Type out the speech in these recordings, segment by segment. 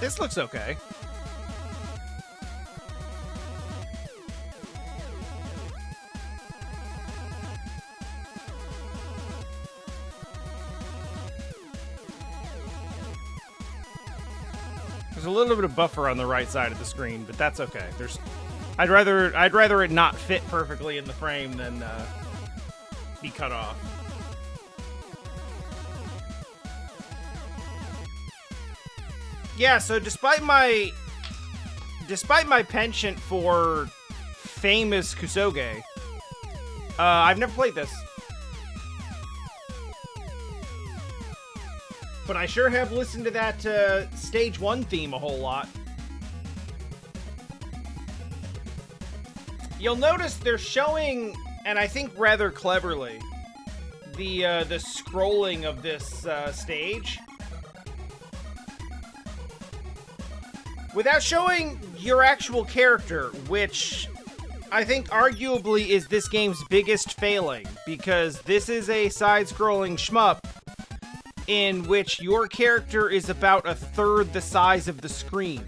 This looks okay. There's a little bit of buffer on the right side of the screen, but that's okay. I'd rather it not fit perfectly in the frame than be cut off. Yeah, so despite my penchant for famous Kusoge, I've never played this. But I sure have listened to that Stage 1 theme a whole lot. You'll notice they're showing, and I think rather cleverly, the scrolling of this stage. Without showing your actual character, which I think arguably is this game's biggest failing, because this is a side-scrolling shmup in which your character is about a third the size of the screen.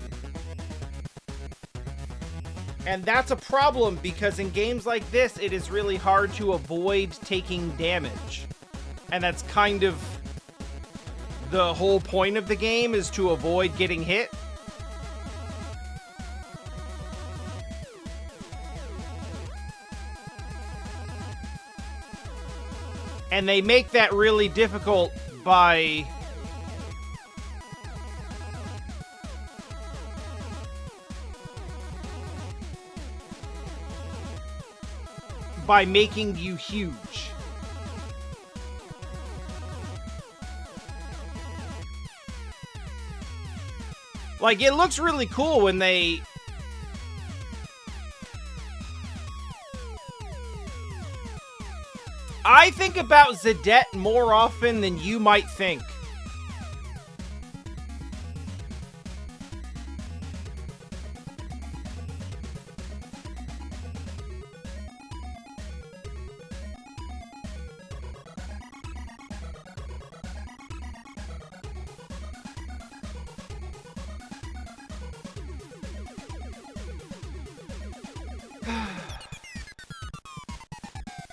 And that's a problem, because in games like this, it is really hard to avoid taking damage. And that's kind of the whole point of the game, is to avoid getting hit. And they make that really difficult by making you huge. Like, it looks really cool when they... I think about Zadette more often than you might think.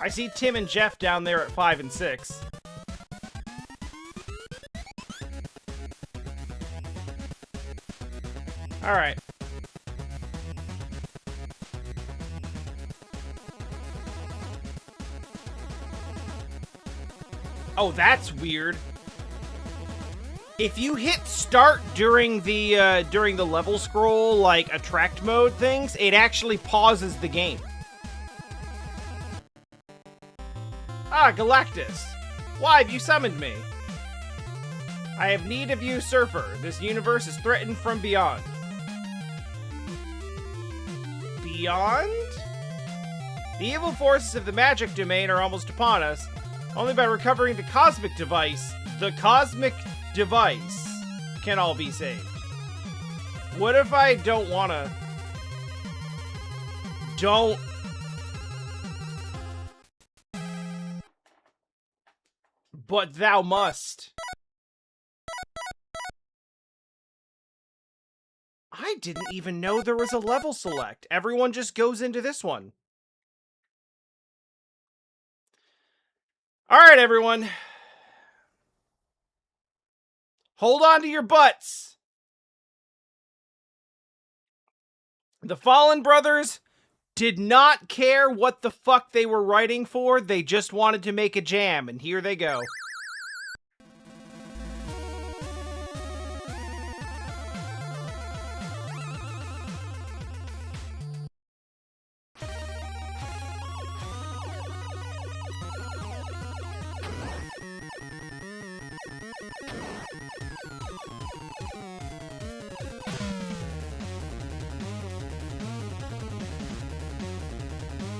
I see Tim and Jeff down there at 5 and 6. Alright. Oh, that's weird. If you hit start during the level scroll, like attract mode things, it actually pauses the game. Ah, Galactus. Why have you summoned me? I have need of you, Surfer. This universe is threatened from beyond. Beyond? The evil forces of the magic domain are almost upon us. Only by recovering the cosmic device can all be saved. What if I don't wanna? Don't. But thou must. I didn't even know there was a level select. Everyone just goes into this one. All right, everyone. Hold on to your butts. The Fallen Brothers did not care what the fuck they were writing for. They just wanted to make a jam, and here they go.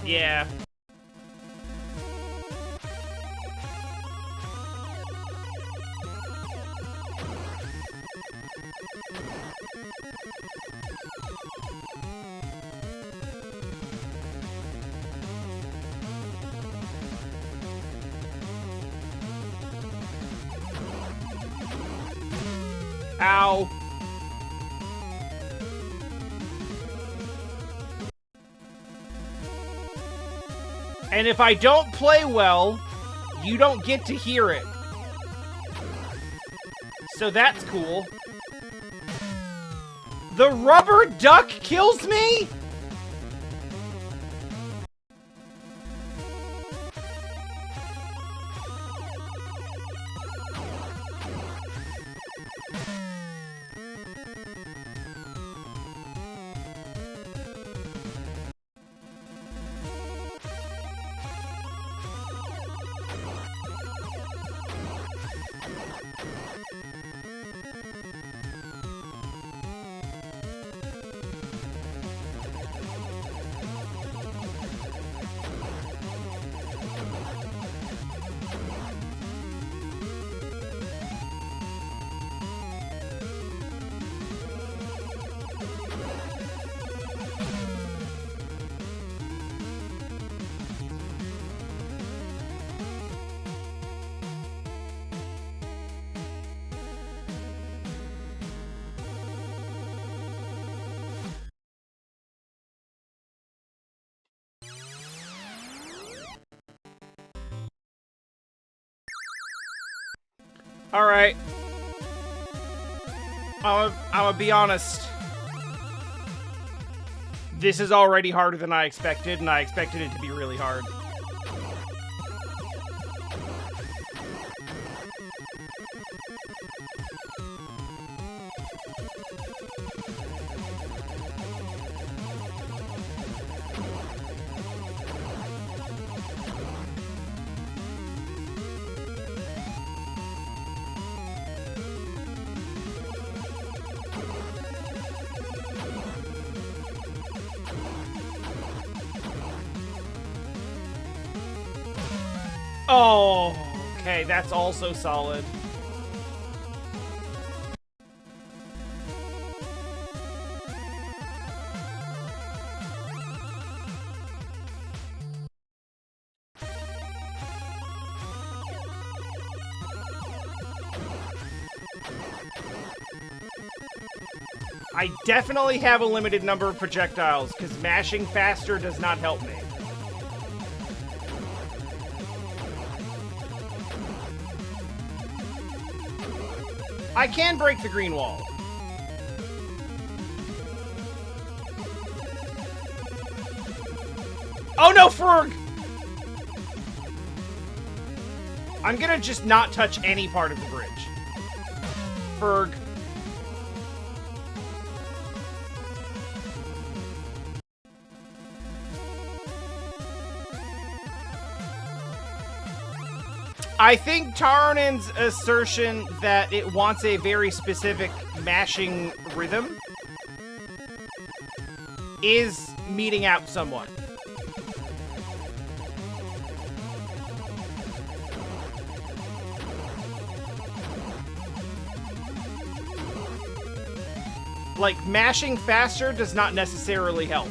Yeah. Ow. And if I don't play well, you don't get to hear it. So that's cool. The rubber duck kills me? Alright. I'm gonna be honest. This is already harder than I expected, and I expected it to be really hard. Oh, okay, that's also solid. I definitely have a limited number of projectiles, because mashing faster does not help me. I can break the green wall. Oh no, Ferg! I'm gonna just not touch any part of the bridge. Ferg. I think Tarnin's assertion that it wants a very specific mashing rhythm is meeting out somewhat. Like, mashing faster does not necessarily help.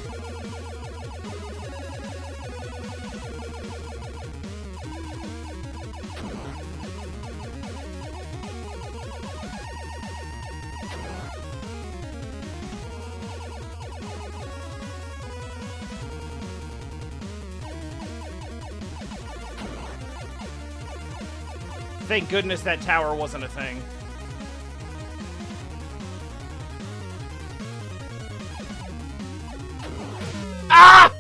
Thank goodness that tower wasn't a thing. Ah!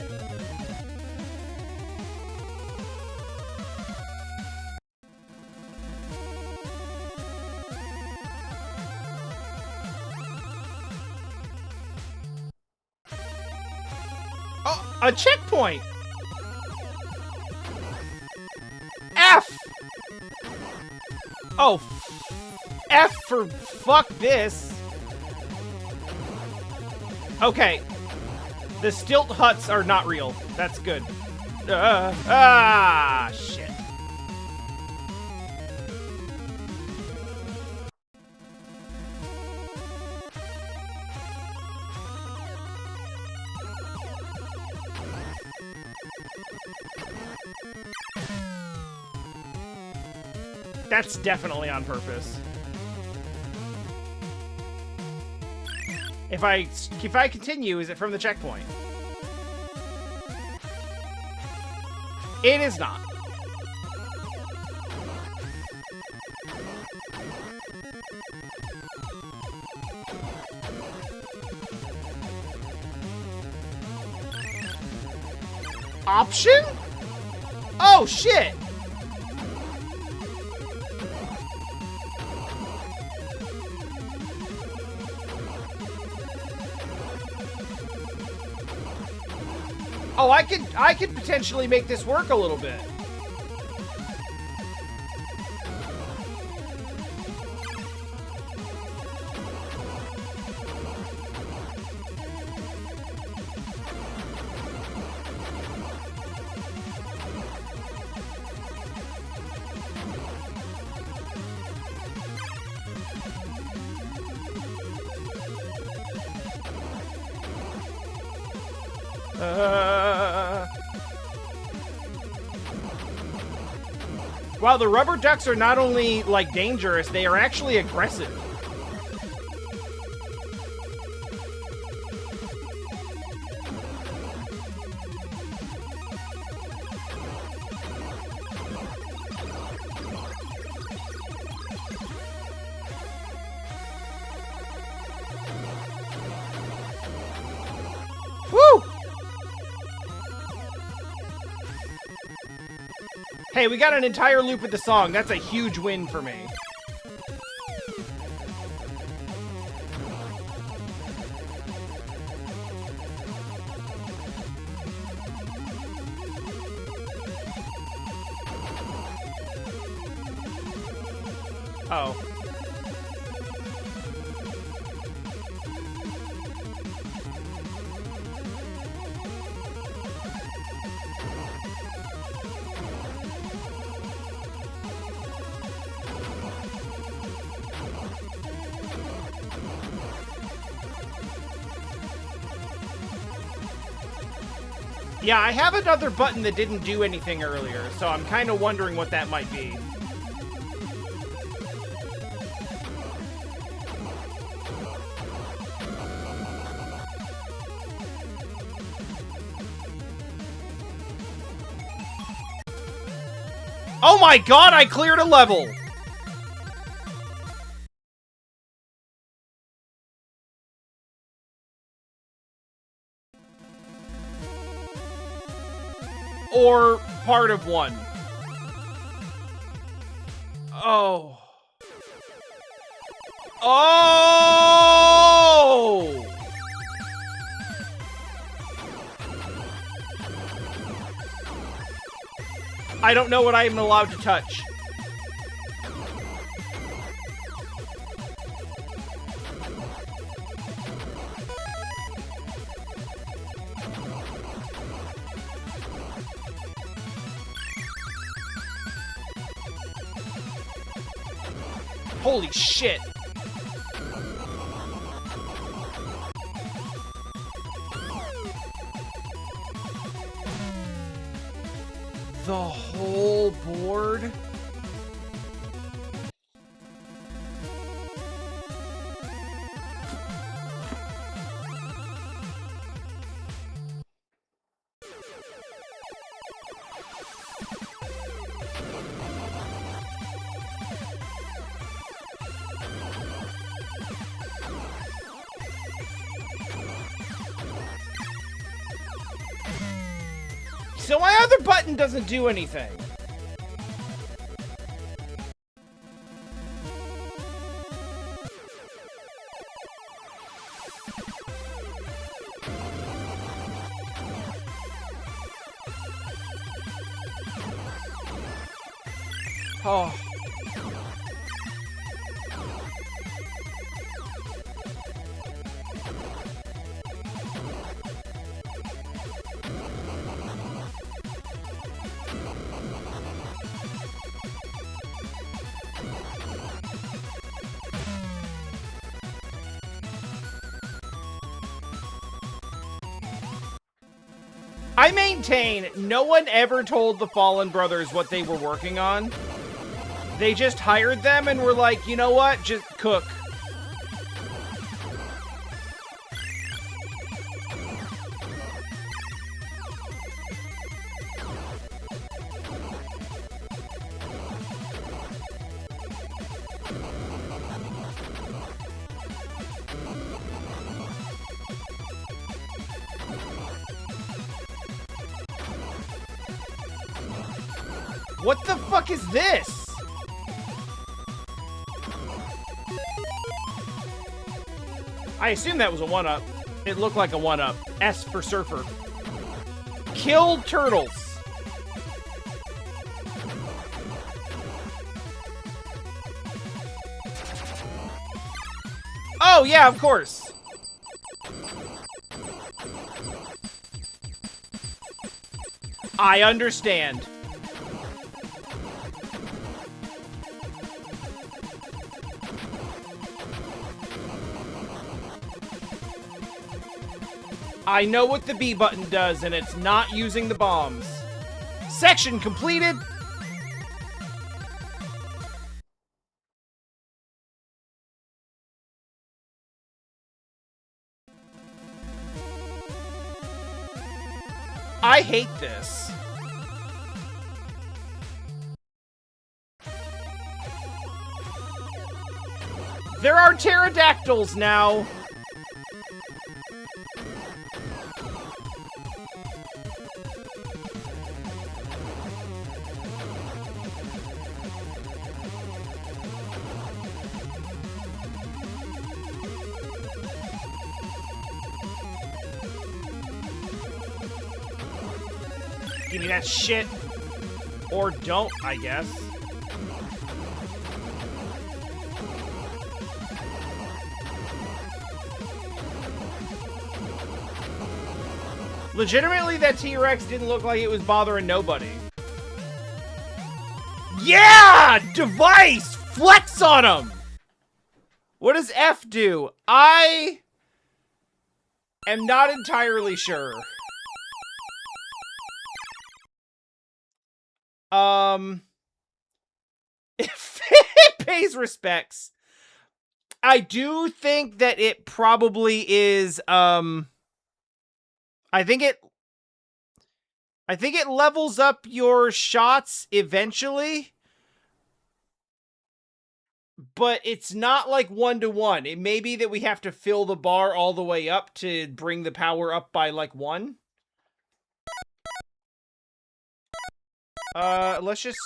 Oh, a checkpoint! F! Oh, F for fuck this. Okay. The stilt huts are not real. That's good. Shit. That's definitely on purpose. If I continue, is it from the checkpoint? It is not. Option? Oh, shit! Oh, I could potentially make this work a little bit. Wow, the rubber ducks are not only, like, dangerous, they are actually aggressive. Woo! Hey, we got an entire loop of the song. That's a huge win for me. Oh. Yeah, I have another button that didn't do anything earlier, so I'm kind of wondering what that might be. Oh my god, I cleared a level! Or part of one. Oh. Oh! I don't know what I am allowed to touch. Holy shit. The whole board? So my other button doesn't do anything. Oh. I maintain no one ever told the Fallen Brothers what they were working on. They just hired them and were like, you know what? Just cook. What the fuck is this? I assume that was a 1-up. It looked like a 1-up. S for surfer. Kill turtles. Oh, yeah, of course. I understand. I know what the B button does, and it's not using the bombs. Section completed! I hate this. There are pterodactyls now. Give me that shit. Or don't, I guess. Legitimately, that T-Rex didn't look like it was bothering nobody. Yeah! Device! Flex on him! What does F do? I am not entirely sure. If it pays respects. I do think that it probably is, I think it levels up your shots eventually. But it's not like 1-to-1. It may be that we have to fill the bar all the way up to bring the power up by like 1. Let's just...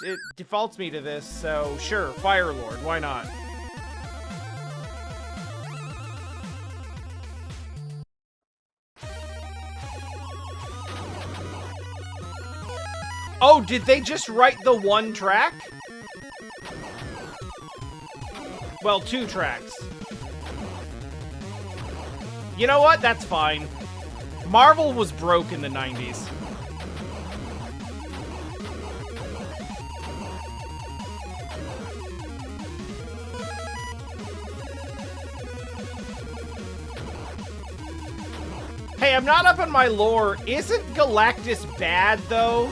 It defaults me to this, so sure, Fire Lord, why not? Oh, did they just write the 1 track? Well, 2 tracks. You know what? That's fine. Marvel was broke in the 90s. Hey, I'm not up on my lore. Isn't Galactus bad, though?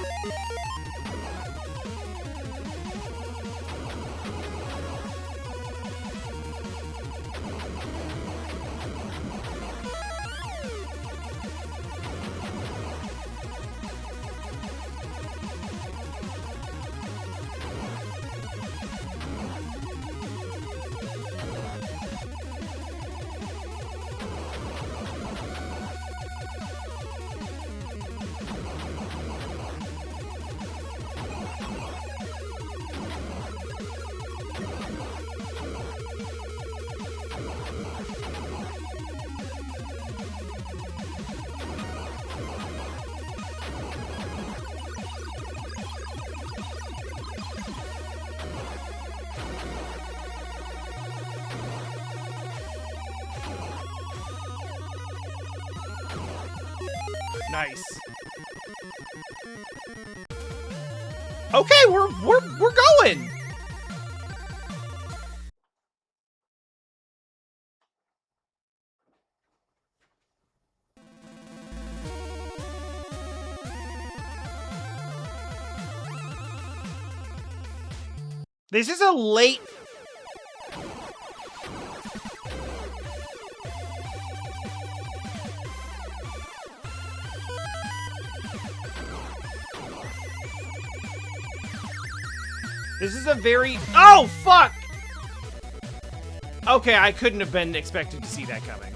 Nice. Okay, we're going. This is a late... This is a very... Oh, fuck! Okay, I couldn't have been expected to see that coming.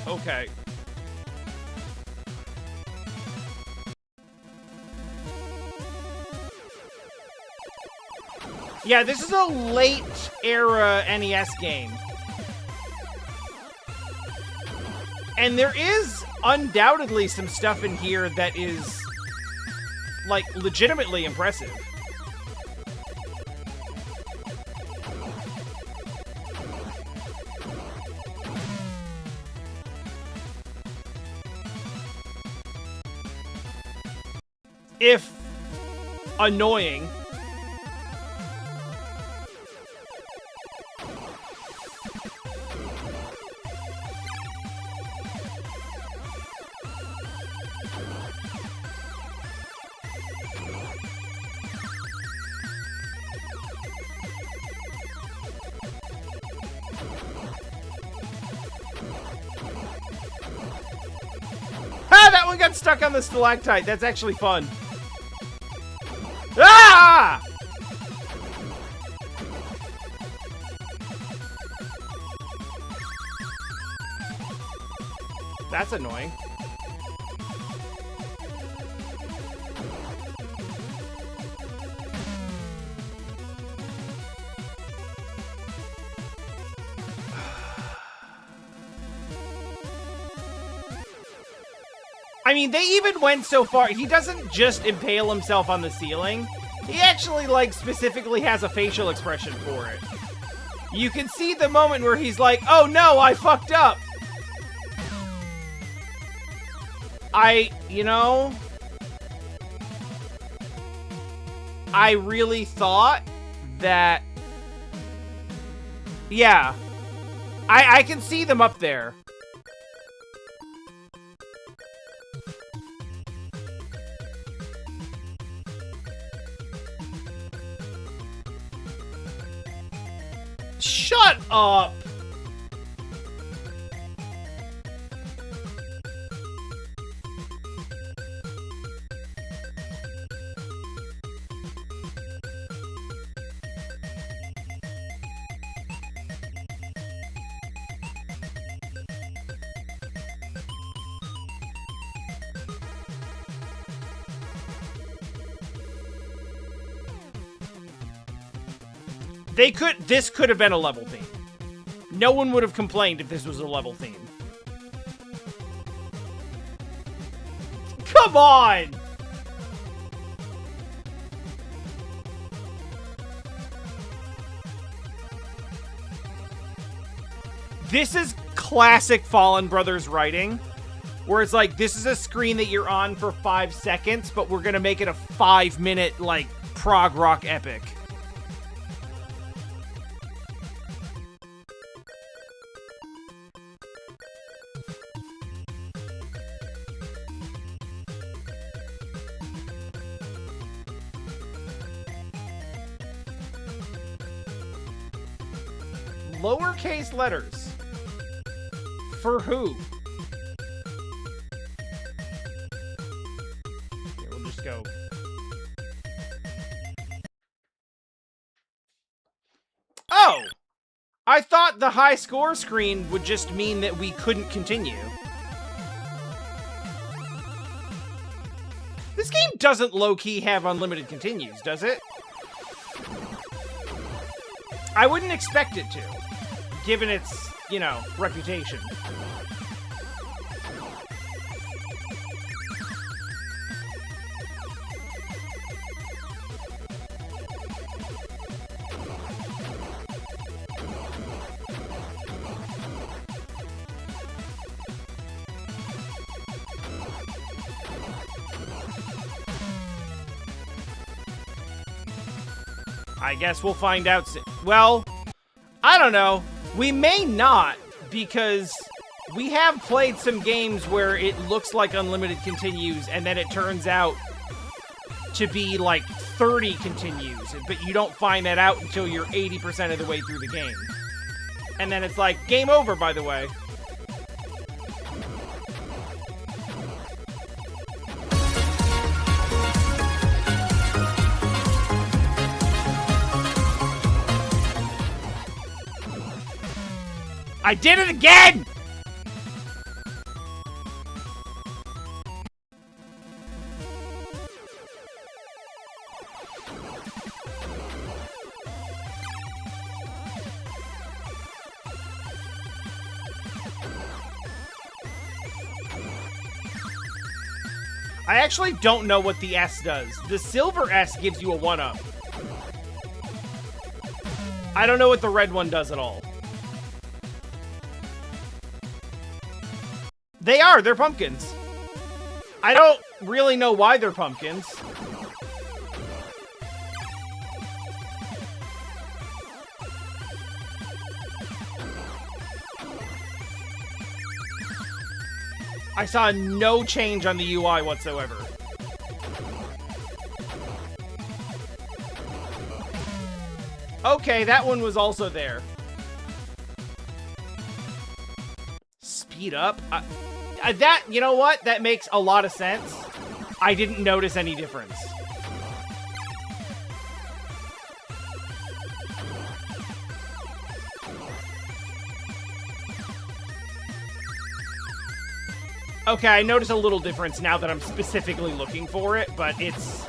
Okay. Yeah, this is a late-era NES game. And there is undoubtedly some stuff in here that is, like, legitimately impressive. If annoying. Ah, that one got stuck on the stalactite. That's actually fun. Ah! That's annoying. I mean, they even went so far. He doesn't just impale himself on the ceiling. He actually, like, specifically has a facial expression for it. You can see the moment where he's like, oh no, I fucked up. You know, I really thought that, yeah, I can see them up there. Shut up! This could have been a level theme. No one would have complained if this was a level theme. Come on! This is classic Fallen Brothers writing, where it's like, this is a screen that you're on for 5 seconds, but we're gonna make it a 5-minute, like, prog rock epic. Lowercase letters. For who? Here, we'll just go. Oh! I thought the high score screen would just mean that we couldn't continue. This game doesn't low-key have unlimited continues, does it? I wouldn't expect it to, given its, you know, reputation. I guess we'll find out soon. Well, I don't know. We may not, because we have played some games where it looks like unlimited continues, and then it turns out to be like 30 continues, but you don't find that out until you're 80% of the way through the game. And then it's like, game over, by the way. I did it again! I actually don't know what the S does. The silver S gives you a 1-up. I don't know what the red one does at all. They're pumpkins. I don't really know why they're pumpkins. I saw no change on the UI whatsoever. Okay, that one was also there. Speed up? That, you know what? That makes a lot of sense. I didn't notice any difference. Okay, I notice a little difference now that I'm specifically looking for it, but it's...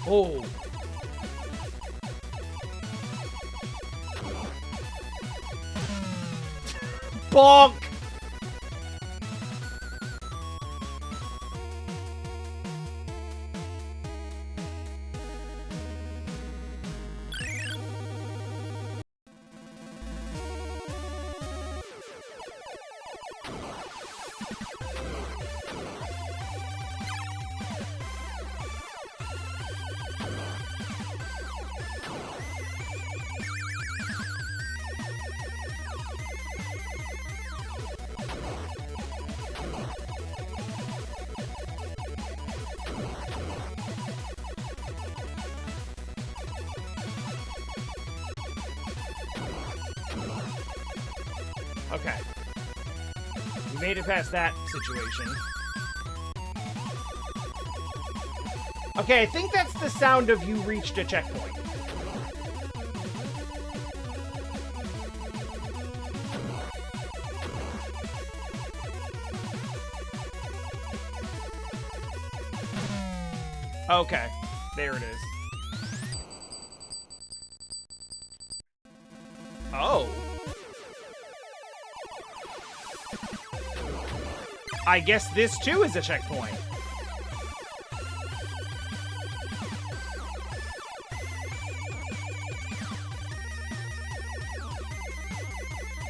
Oh. Bonk! Okay. We made it past that situation. Okay, I think that's the sound of you reached a checkpoint. Okay, there it is. Oh. I guess this too is a checkpoint.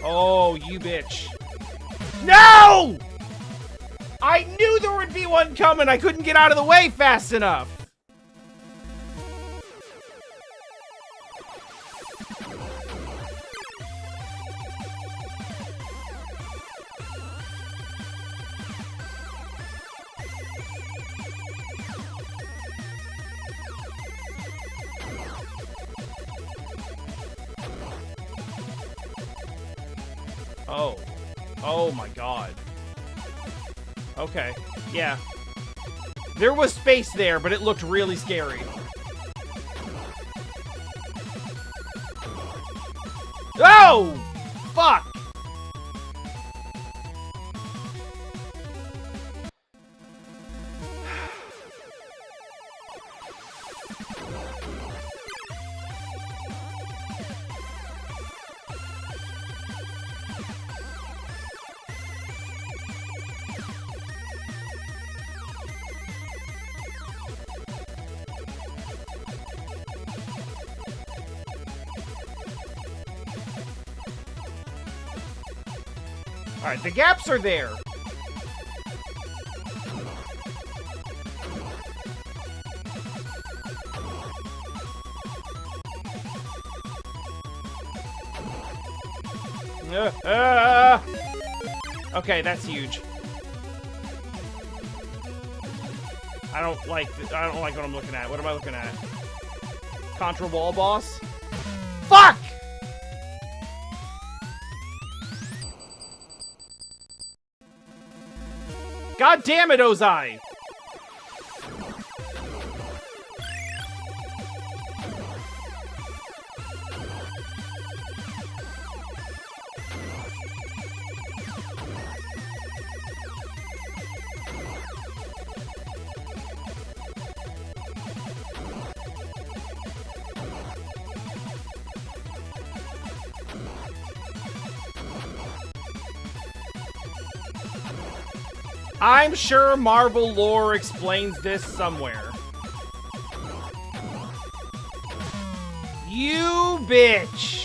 Oh, you bitch. No! I knew there would be one coming. I couldn't get out of the way fast enough. Oh. Oh my god. Okay. Yeah. There was space there, but it looked really scary. Oh! Fuck! Alright, the gaps are there. Okay, that's huge. I don't like what I'm looking at. What am I looking at? Contra wall boss? Fuck! God damn it, Ozai! I'm sure Marvel lore explains this somewhere. You bitch!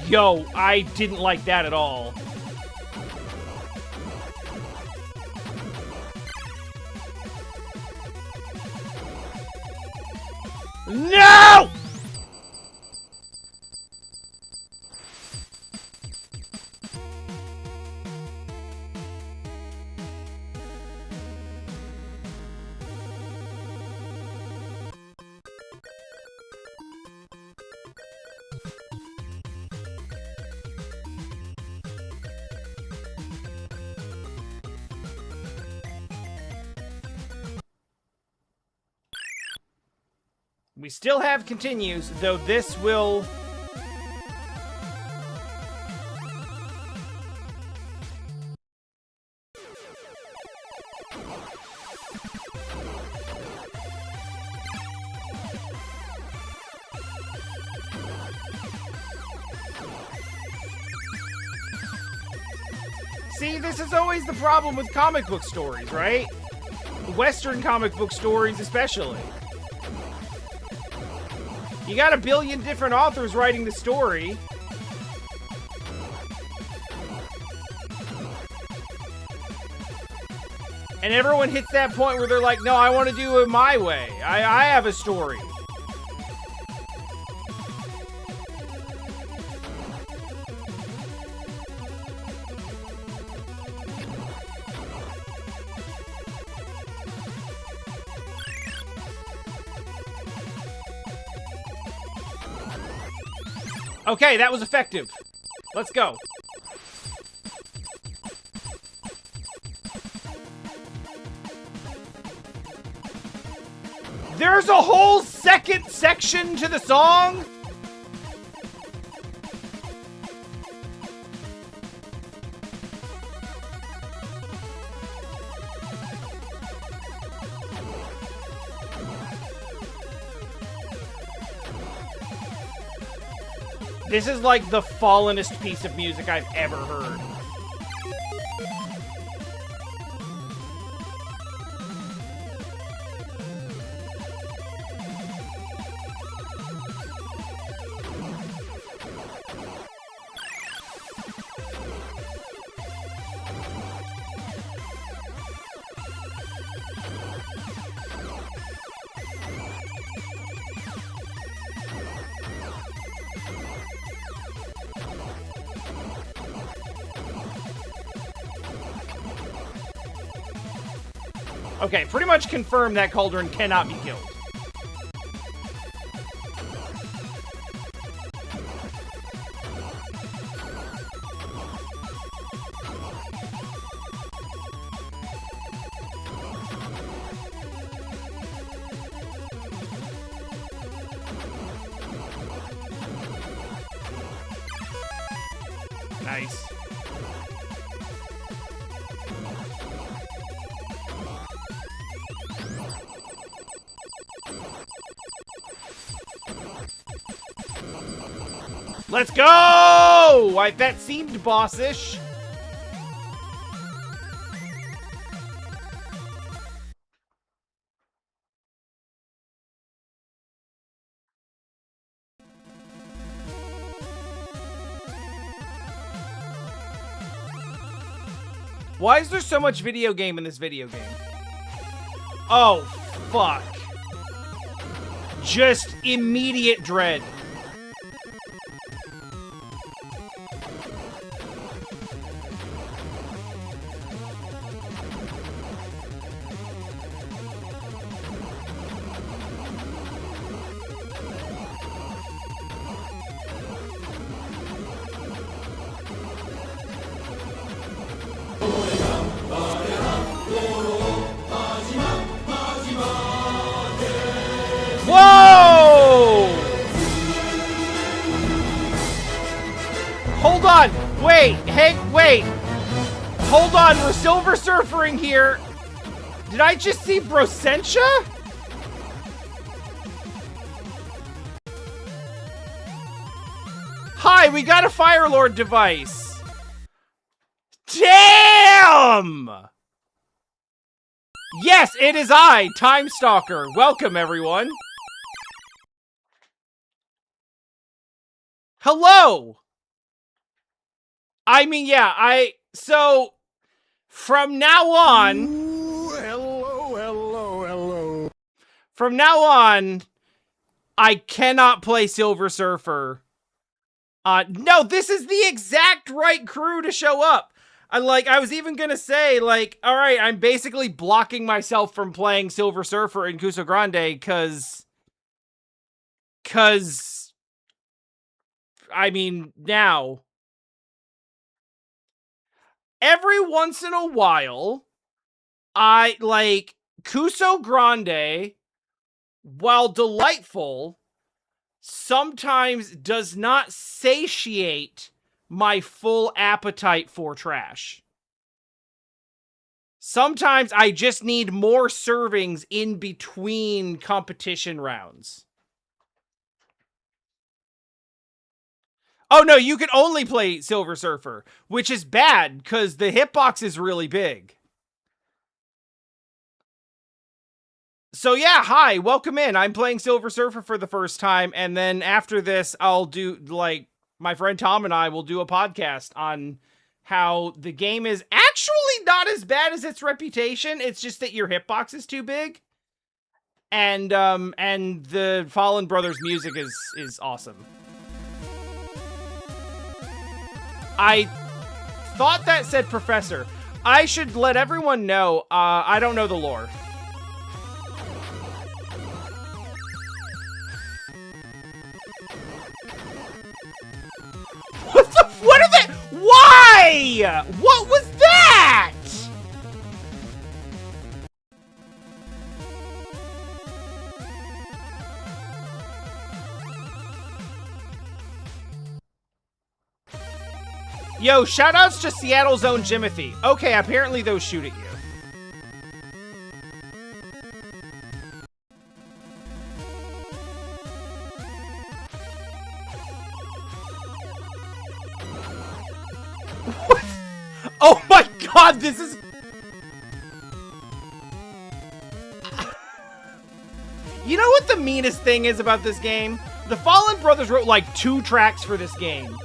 Yo, I didn't like that at all. No! We still have continues, though this will... See, this is always the problem with comic book stories, right? Western comic book stories especially. You got a billion different authors writing the story. And everyone hits that point where they're like, no, I want to do it my way. I have a story. Okay, that was effective. Let's go. There's a whole second section to the song? This is like the fallenest piece of music I've ever heard. Okay, pretty much confirmed that Cauldron cannot be killed. Nice. Let's go! That seemed bossish. Why is there so much video game in this video game? Oh, fuck. Just immediate dread. Hold on! Wait! Hey, wait! Hold on, we're Silver Surfering here! Did I just see Brossentia? Hi, we got a Fire Lord device! Damn! Yes, it is I, Time Stalker. Welcome, everyone. Hello! I mean, yeah, so, from now on... Ooh, hello. From now on, I cannot play Silver Surfer. No, this is the exact right crew to show up. I was even gonna say, like, alright, I'm basically blocking myself from playing Silver Surfer in Cuso Grande, cause, I mean, now. Every once in a while, Cuso Grande, while delightful, sometimes does not satiate my full appetite for trash. Sometimes I just need more servings in between competition rounds. Oh no, you can only play Silver Surfer, which is bad because the hitbox is really big. So yeah, hi, welcome in. I'm playing Silver Surfer for the first time, and then after this, I'll do, like, my friend Tom and I will do a podcast on how the game is actually not as bad as its reputation. It's just that your hitbox is too big. And the Fallen Brothers music is awesome. I thought that said Professor. I should let everyone know, I don't know the lore. What are they? Why? What was that? Yo, shoutouts to Seattle's own Jimothy. Okay, apparently those shoot at you. What? Oh my god, this is... You know what the meanest thing is about this game? The Fallen Brothers wrote like 2 tracks for this game.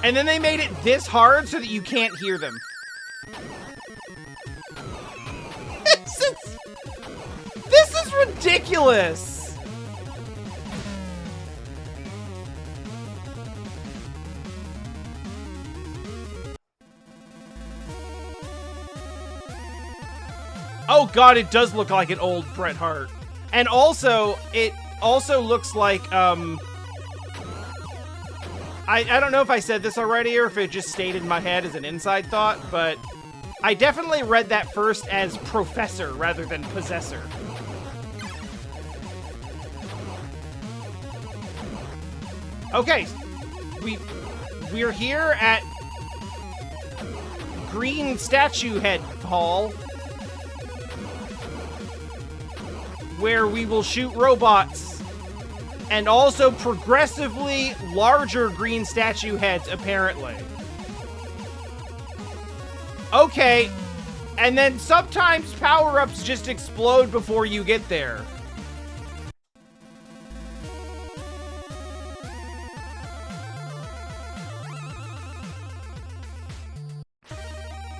And then they made it this hard so that you can't hear them. This is ridiculous! Oh god, it does look like an old Bret Hart. And also, it also looks like, I don't know if I said this already or if it just stayed in my head as an inside thought, but I definitely read that first as Professor rather than Possessor. Okay, we're here at Green Statue Head Hall, where we will shoot robots, and also progressively larger green statue heads, apparently. Okay, and then sometimes power-ups just explode before you get there.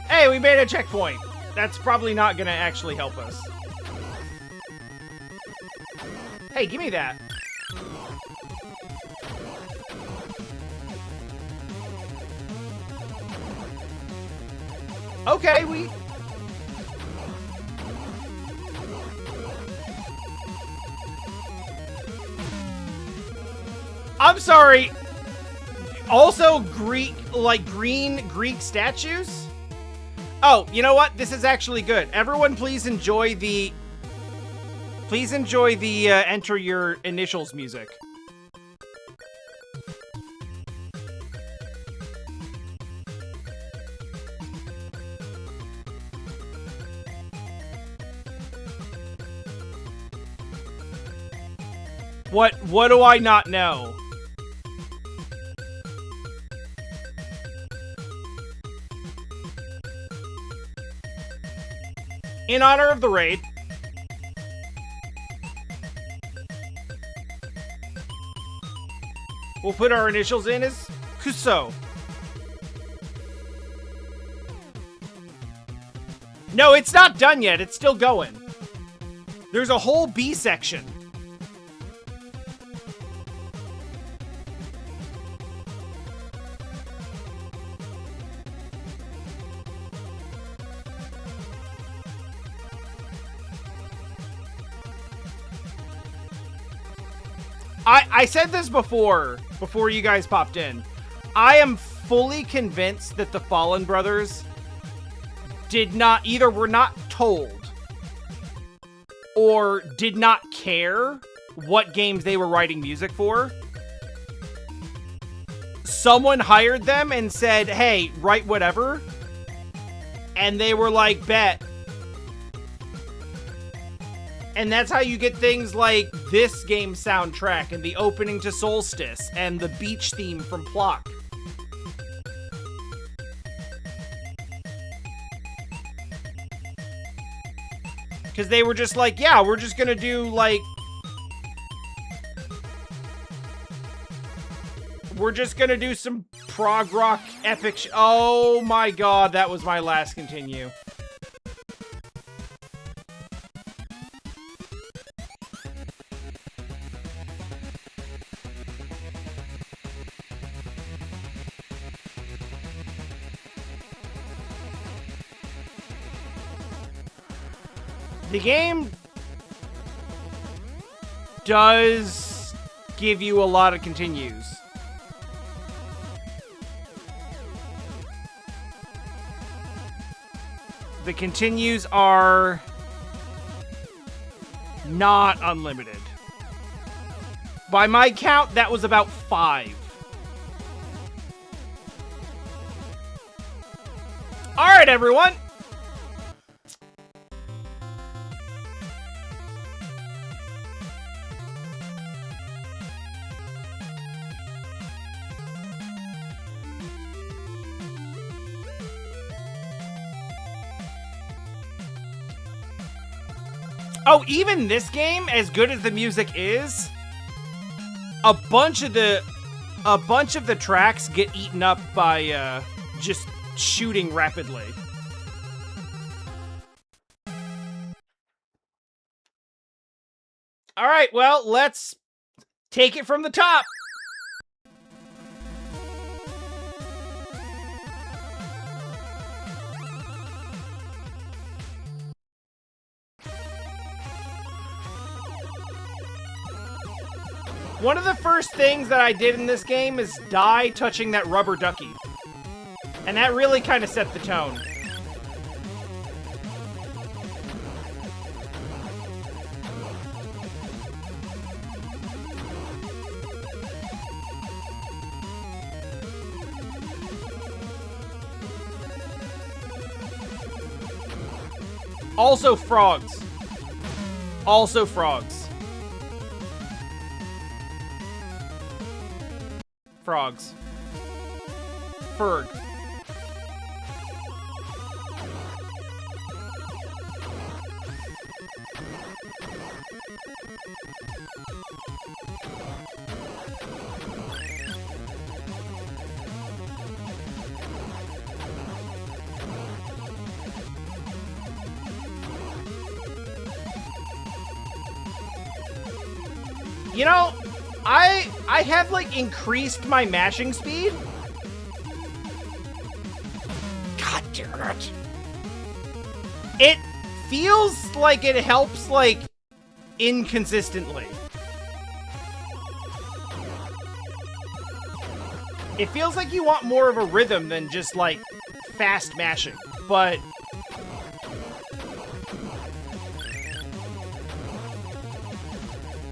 Hey, we made a checkpoint. That's probably not gonna actually help us. Hey, give me that. Okay, I'm sorry. Also, green Greek statues? Oh, you know what? This is actually good. Everyone, please enjoy the enter your initials music. What do I not know? In honor of the raid, we'll put our initials in as Kuso. No, it's not done yet. It's still going. There's a whole B section. I said this before you guys popped in. I am fully convinced that the Fallen Brothers were not told or did not care what games they were writing music for. Someone hired them and said, hey, write whatever. And they were like, bet. And that's how you get things like this game's soundtrack and the opening to Solstice and the beach theme from Plock. Because they were just like, yeah, we're just gonna do like... We're just gonna do some prog rock epic oh my god, that was my last continue. The game does give you a lot of continues. The continues are not unlimited. By my count, that was about 5. All right, everyone. Oh, even this game, as good as the music is, a bunch of the tracks get eaten up by just shooting rapidly. All right, well, let's take it from the top. One of the first things that I did in this game is die touching that rubber ducky. And that really kind of set the tone. Also frogs. Also frogs. Frogs. Ferg. You know, I have, like, increased my mashing speed. God damn it. It feels like it helps, like, inconsistently. It feels like you want more of a rhythm than just, like, fast mashing, but...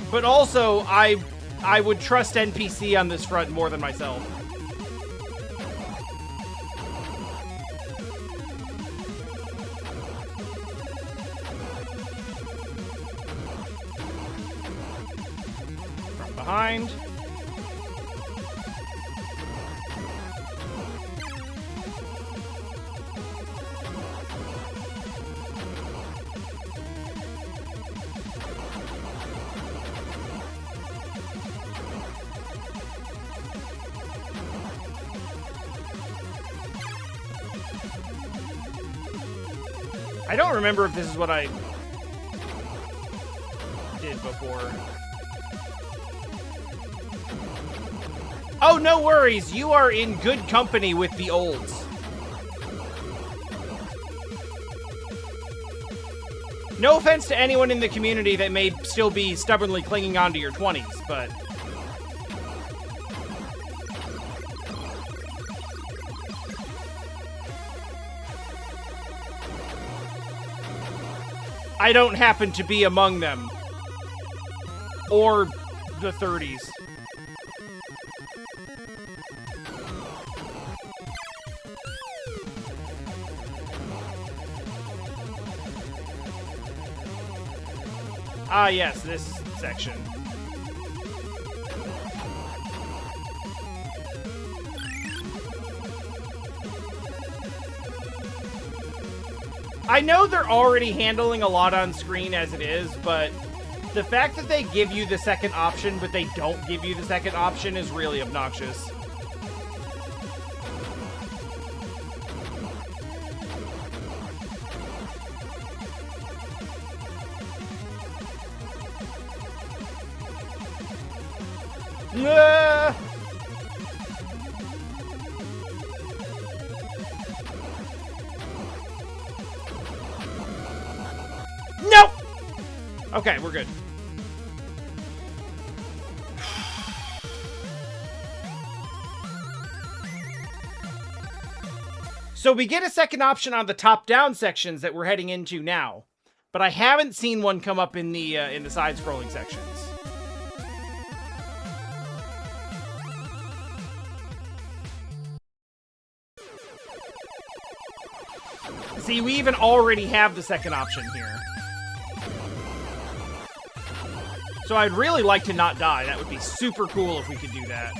But also, I would trust NPC on this front more than myself. behind. I don't remember if this is what I did before. Oh, no worries. You are in good company with the olds. No offense to anyone in the community that may still be stubbornly clinging on to your 20s, but... I don't happen to be among them. Or the 30s. Ah, yes, this section. I know they're already handling a lot on screen as it is, but the fact that they give you the second option, but they don't give you the second option is really obnoxious. Nope! Okay, we're good. So we get a second option on the top-down sections that we're heading into now, but I haven't seen one come up in the side-scrolling sections. See, we even already have the second option here. So I'd really like to not die. That would be super cool if we could do that.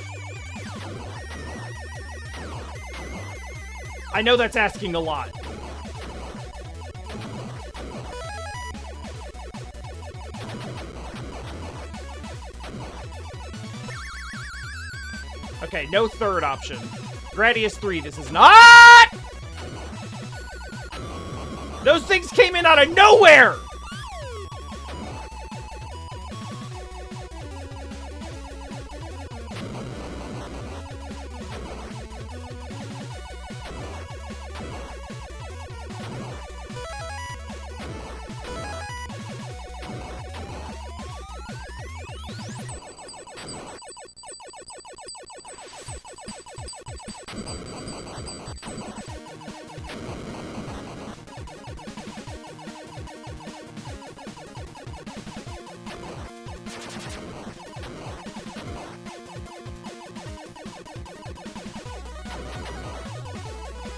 I know that's asking a lot. Okay, no third option. Gradius 3, this is not! Those things came in out of nowhere!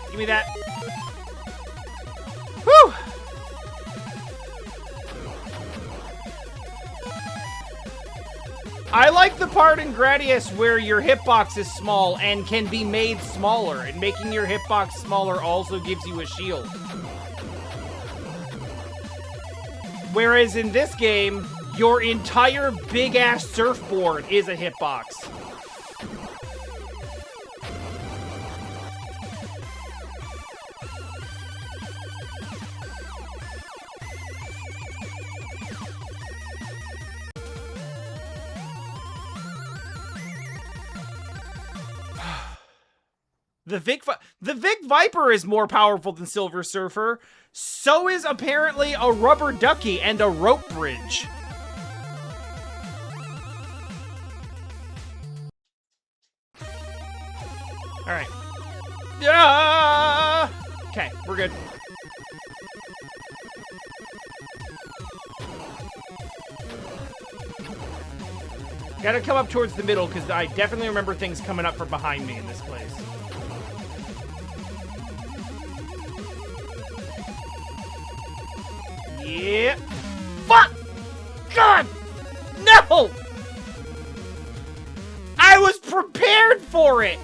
Give me that. Whew! I like the part in Gradius where your hitbox is small and can be made smaller, and making your hitbox smaller also gives you a shield. Whereas in this game, your entire big-ass surfboard is a hitbox. The Vic Viper is more powerful than Silver Surfer. So is apparently a rubber ducky and a rope bridge. All right. Yeah. Okay, we're good. Gotta come up towards the middle because I definitely remember things coming up from behind me in this place. Yeah. Fuck! God! No! was prepared for it!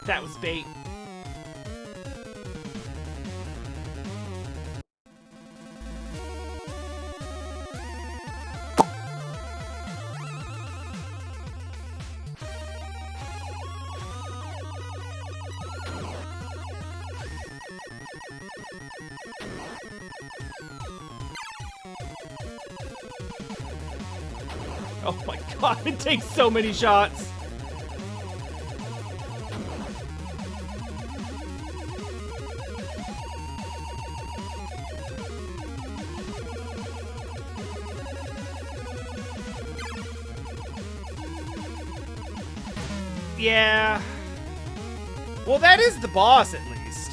That was bait. Oh my god, it takes so many shots. Yeah. Well, that is the boss, at least.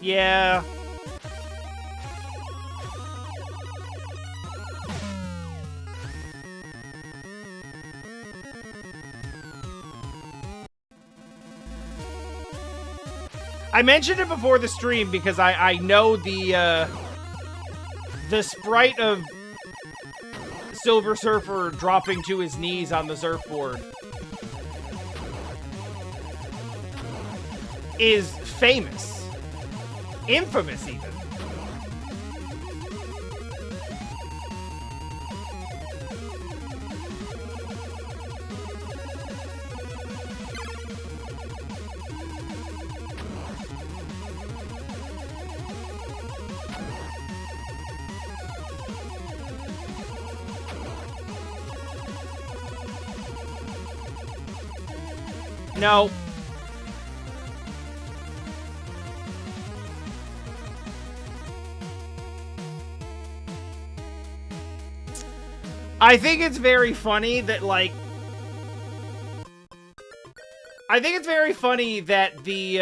Yeah. I mentioned it before the stream because I know the sprite of Silver Surfer dropping to his knees on the surfboard is famous. Infamous, even. No. I think it's very funny that, like... I think it's very funny that the,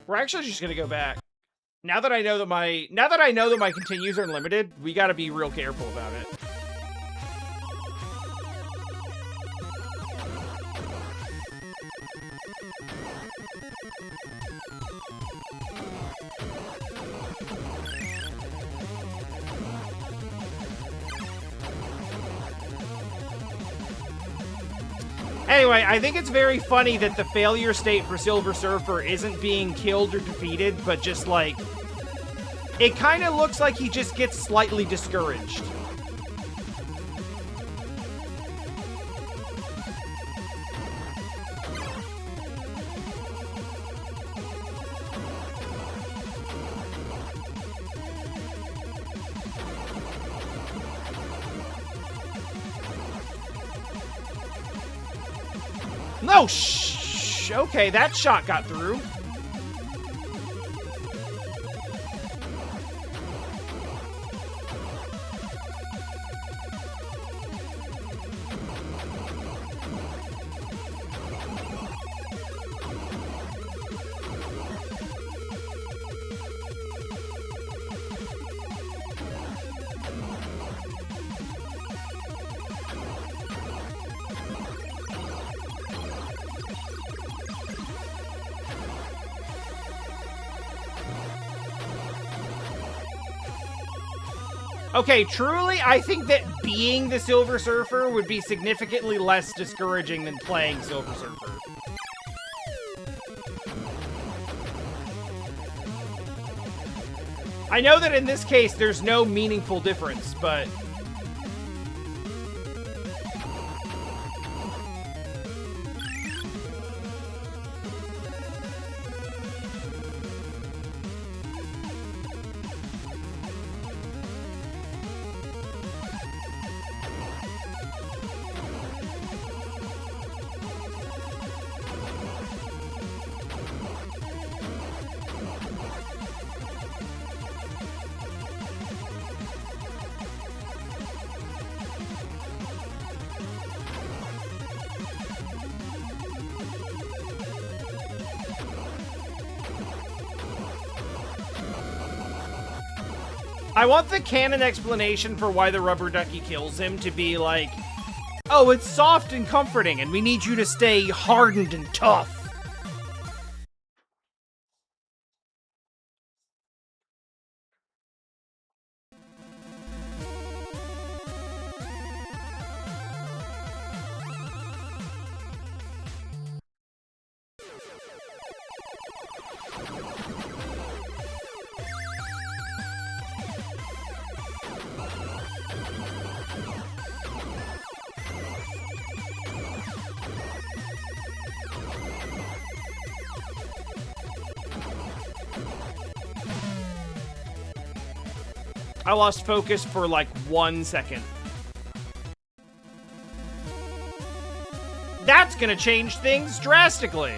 We're actually just gonna go back. Now that I know that my continues are limited, we gotta be real careful about it. Anyway, I think it's very funny that the failure state for Silver Surfer isn't being killed or defeated, but just like... It kind of looks like he just gets slightly discouraged. No, shh. Okay, that shot got through. Okay, truly, I think that being the Silver Surfer would be significantly less discouraging than playing Silver Surfer. I know that in this case, there's no meaningful difference, but... I want the canon explanation for why the rubber ducky kills him to be like, oh, it's soft and comforting, and we need you to stay hardened and tough. I lost focus for like 1 second. That's gonna change things drastically.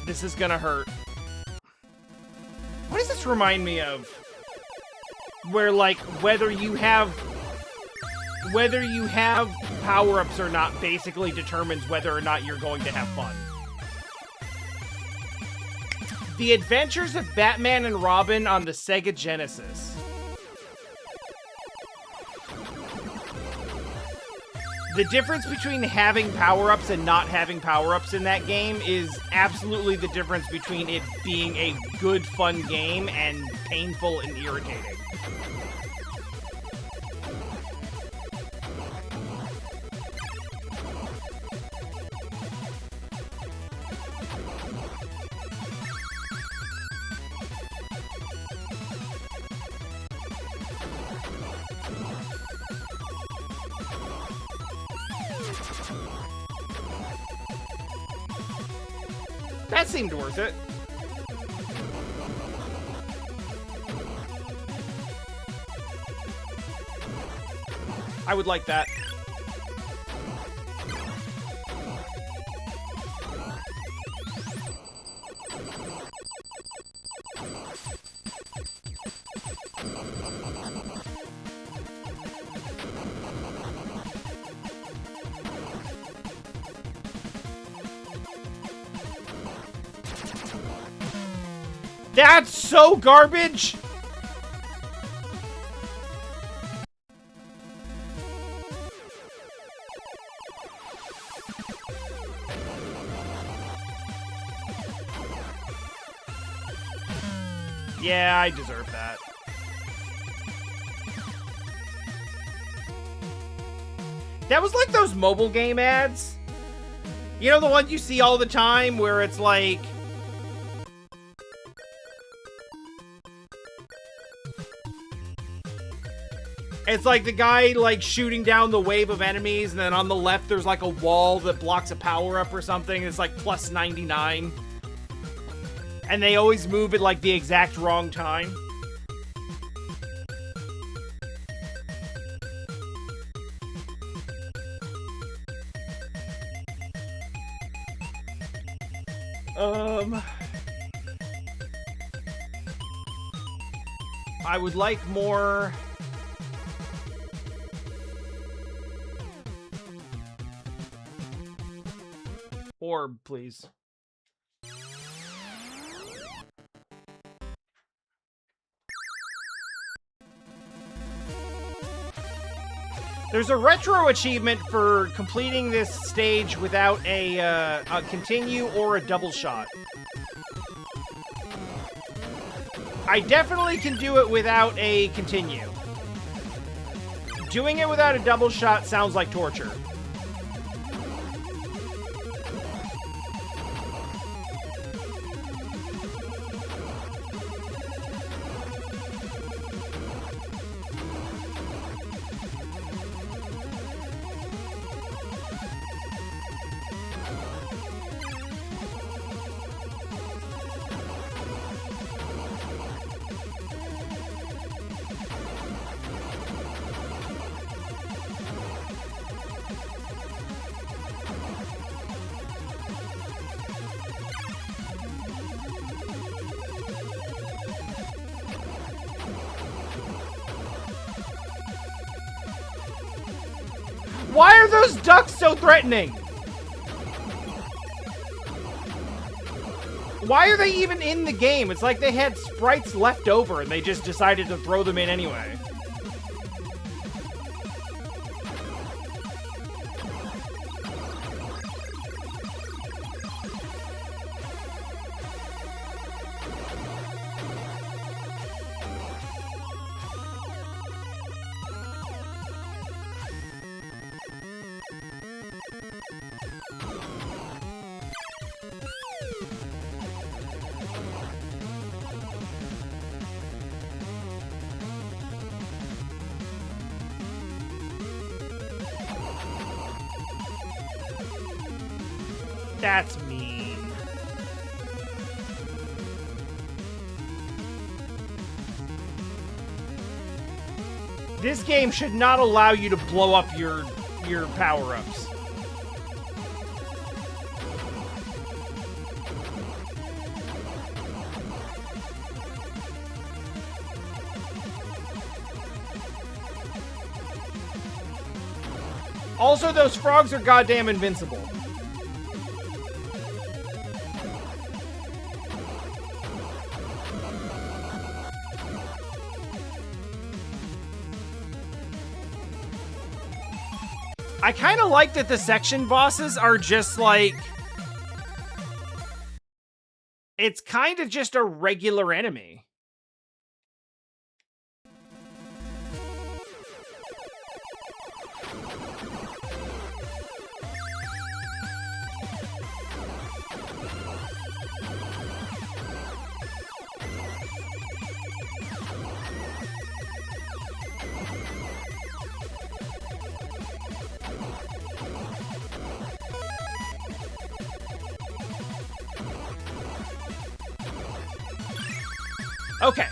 This is gonna hurt. What does this remind me of? Where, like, whether you have power-ups or not basically determines whether or not you're going to have fun. The Adventures of Batman and Robin on the Sega Genesis. The difference between having power-ups and not having power-ups in that game is absolutely the difference between it being a good, fun game and painful and irritating. That seemed worth it. I would like that. That's so garbage! Yeah, I deserve that. That was like those mobile game ads. You know, the one you see all the time where it's like... It's like the guy, like, shooting down the wave of enemies, and then on the left there's, like, a wall that blocks a power-up or something. It's, like, plus 99. And they always move at, like, the exact wrong time. I would like more... Orb, please. There's a retro achievement for completing this stage without a continue or a double shot. I definitely can do it without a continue. Doing it without a double shot sounds like torture. Why are those ducks so threatening? Why are they even in the game? It's like they had sprites left over and they just decided to throw them in anyway. That's mean. This game should not allow you to blow up your power-ups. Also, those frogs are goddamn invincible. I kind of like that the section bosses are just like... It's kind of just a regular enemy. Okay.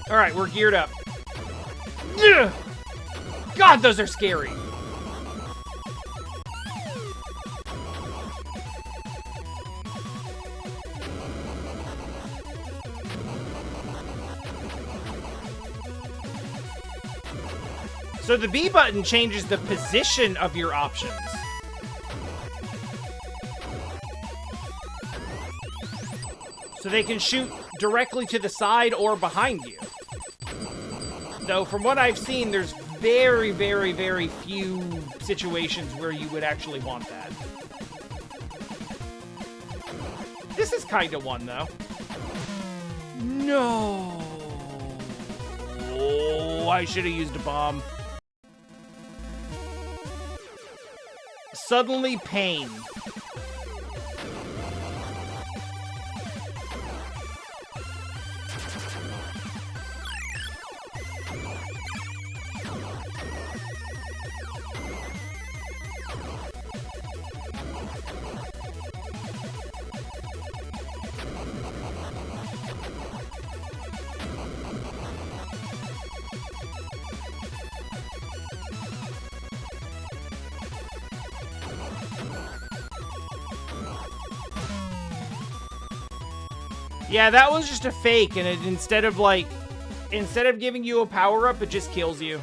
Alright, we're geared up. Ugh! God, those are scary. So the B button changes the position of your options. So they can shoot directly to the side or behind you. Though, from what I've seen, there's very, very, very few situations where you would actually want that. This is kind of one, though. No. Oh, I should have used a bomb. Suddenly pain. Yeah, that was just a fake, and it, instead of giving you a power-up, it just kills you.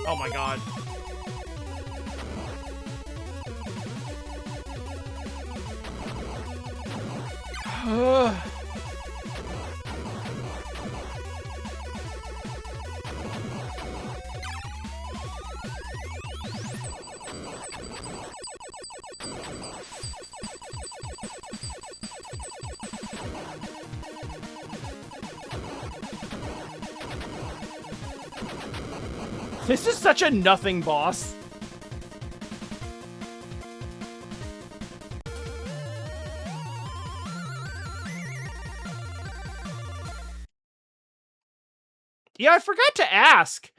Oh my god. This is such a nothing boss. Yeah, I forgot to ask.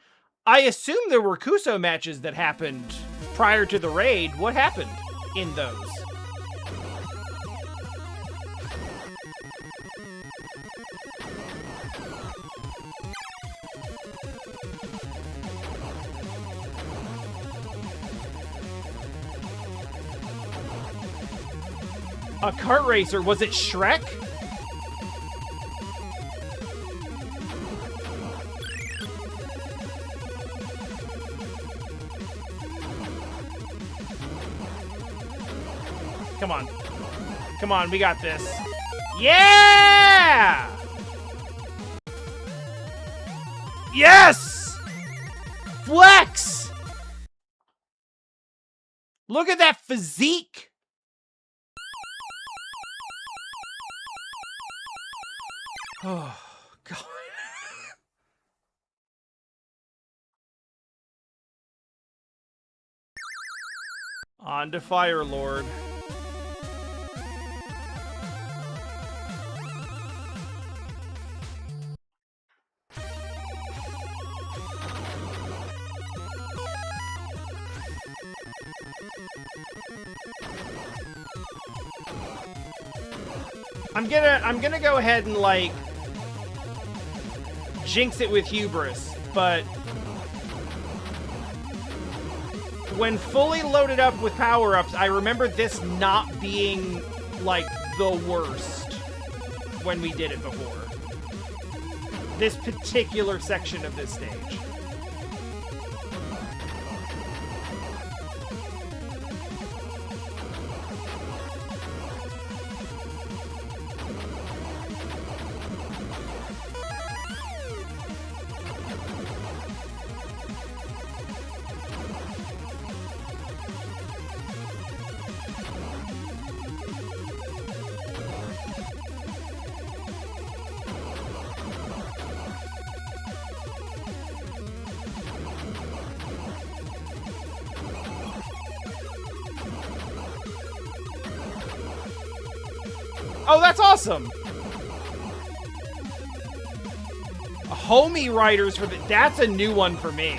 I assume there were Kuso matches that happened prior to the raid. What happened in those? A kart racer? Was it Shrek? Come on. Come on, we got this. Yeah! Yes! Flex! Look at that physique! Oh, God. On to Fire Lord. I'm gonna go ahead and, like, jinx it with hubris, but when fully loaded up with power-ups, I remember this not being, like, the worst when we did it before. This particular section of this stage. Oh, that's awesome! Homie writers for the... That's a new one for me.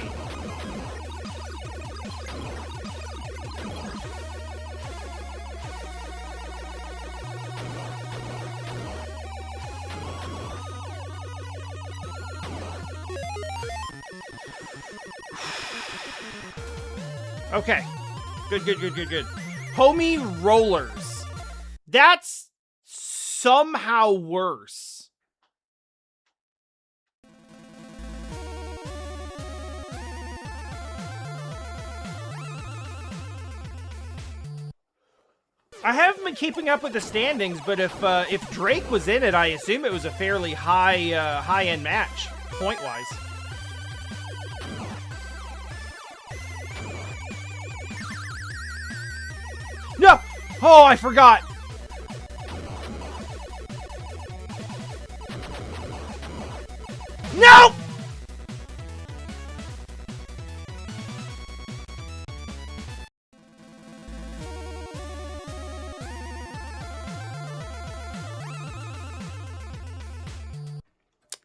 Okay. Good. Homie rollers. That's somehow worse. I haven't been keeping up with the standings, but if Drake was in it, I assume it was a fairly high-end match, point-wise. No! Oh, I forgot! No!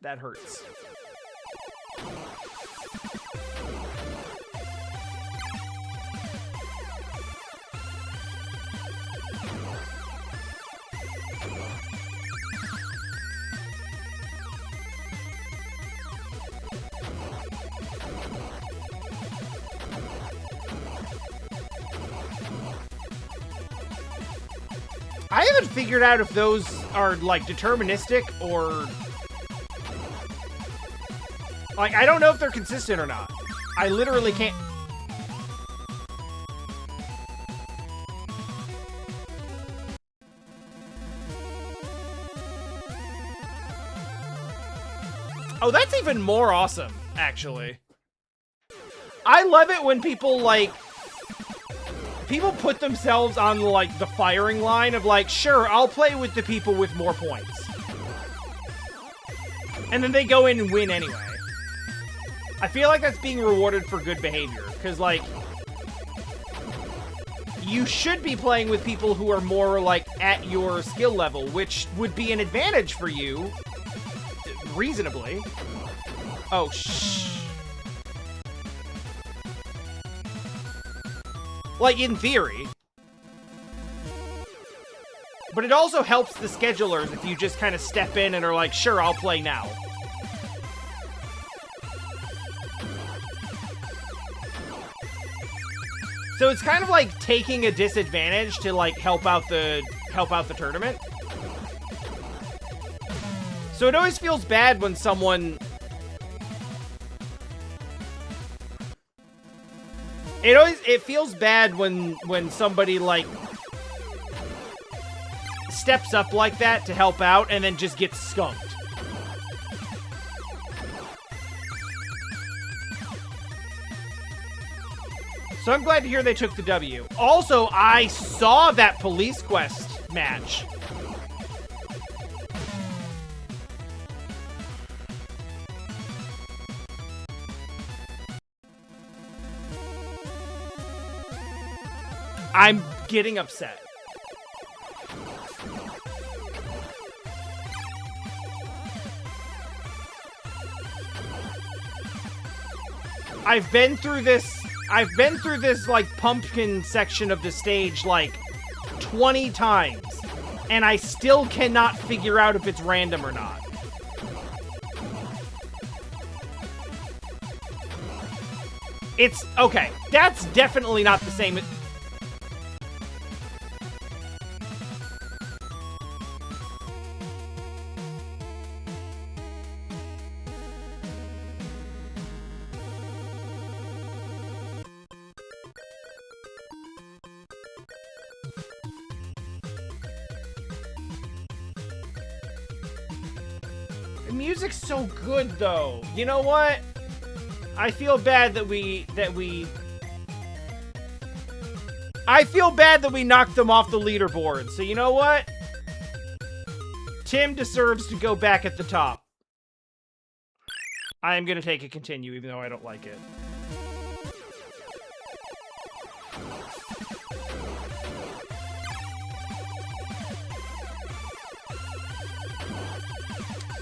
That hurts. I haven't figured out if those are, like, deterministic or... Like, I don't know if they're consistent or not. I literally can't... Oh, that's even more awesome, actually. I love it when people, like... People put themselves on, like, the firing line of, like, sure, I'll play with the people with more points. And then they go in and win anyway. I feel like that's being rewarded for good behavior, because, like, you should be playing with people who are more, like, at your skill level, which would be an advantage for you, reasonably. Oh, shh. Like, in theory. But it also helps the schedulers if you just kind of step in and are like, sure, I'll play now. So it's kind of like taking a disadvantage to like help out the tournament. So it always feels bad when someone it feels bad when somebody like steps up like that to help out and then just gets skunked. So I'm glad to hear they took the W. Also, I saw that Police Quest match. I'm getting upset. I've been through this like pumpkin section of the stage like 20 times, and I still cannot figure out if it's random or not. It's okay. That's definitely not the same. The music's so good though. You know what? I feel bad that we I feel bad that we knocked them off the leaderboard. So you know what? Tim deserves to go back at the top. I am going to take a continue even though I don't like it.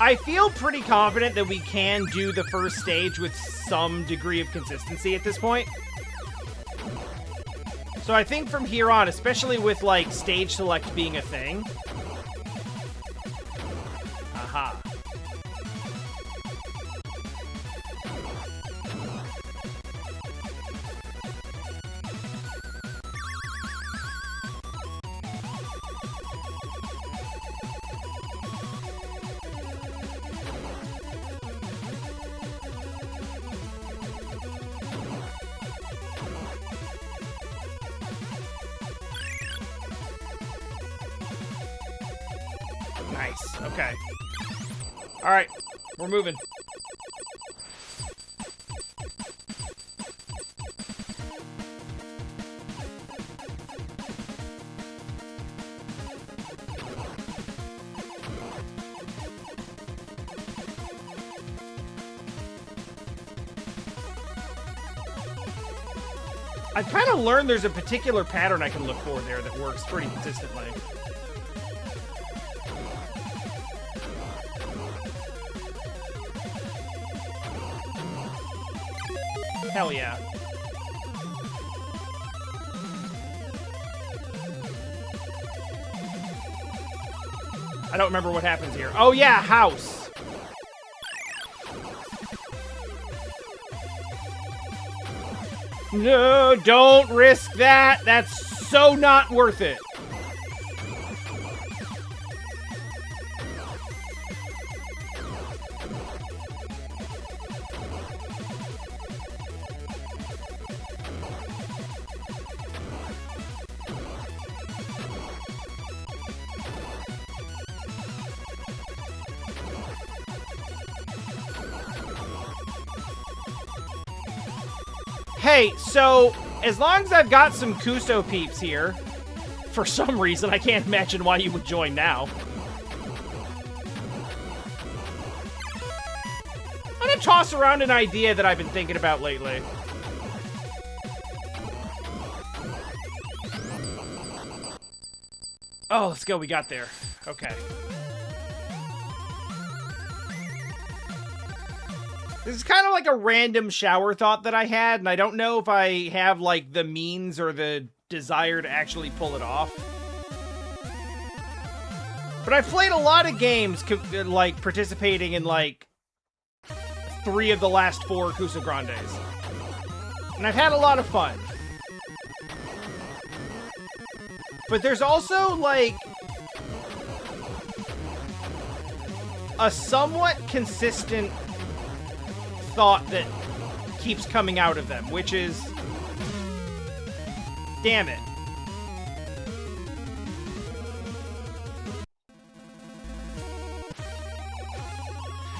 I feel pretty confident that we can do the first stage with some degree of consistency at this point. So I think from here on, especially with, like, stage select being a thing. Aha. Nice. Okay. All right. We're moving. I've kind of learned there's a particular pattern I can look for there that works pretty consistently. Hell yeah. I don't remember what happens here. Oh yeah, house. No, don't risk that. That's so not worth it. Hey, so, as long as I've got some Kuso peeps here, for some reason, I can't imagine why you would join now. I'm gonna toss around an idea that I've been thinking about lately. Oh, let's go, we got there. Okay. This is kind of like a random shower thought that I had, and I don't know if I have, like, the means or the desire to actually pull it off. But I've played a lot of games, like, participating in, like, 3 of the last 4 Kousa Grandes. And I've had a lot of fun. But there's also, like, a somewhat consistent thought that keeps coming out of them, which is, damn it.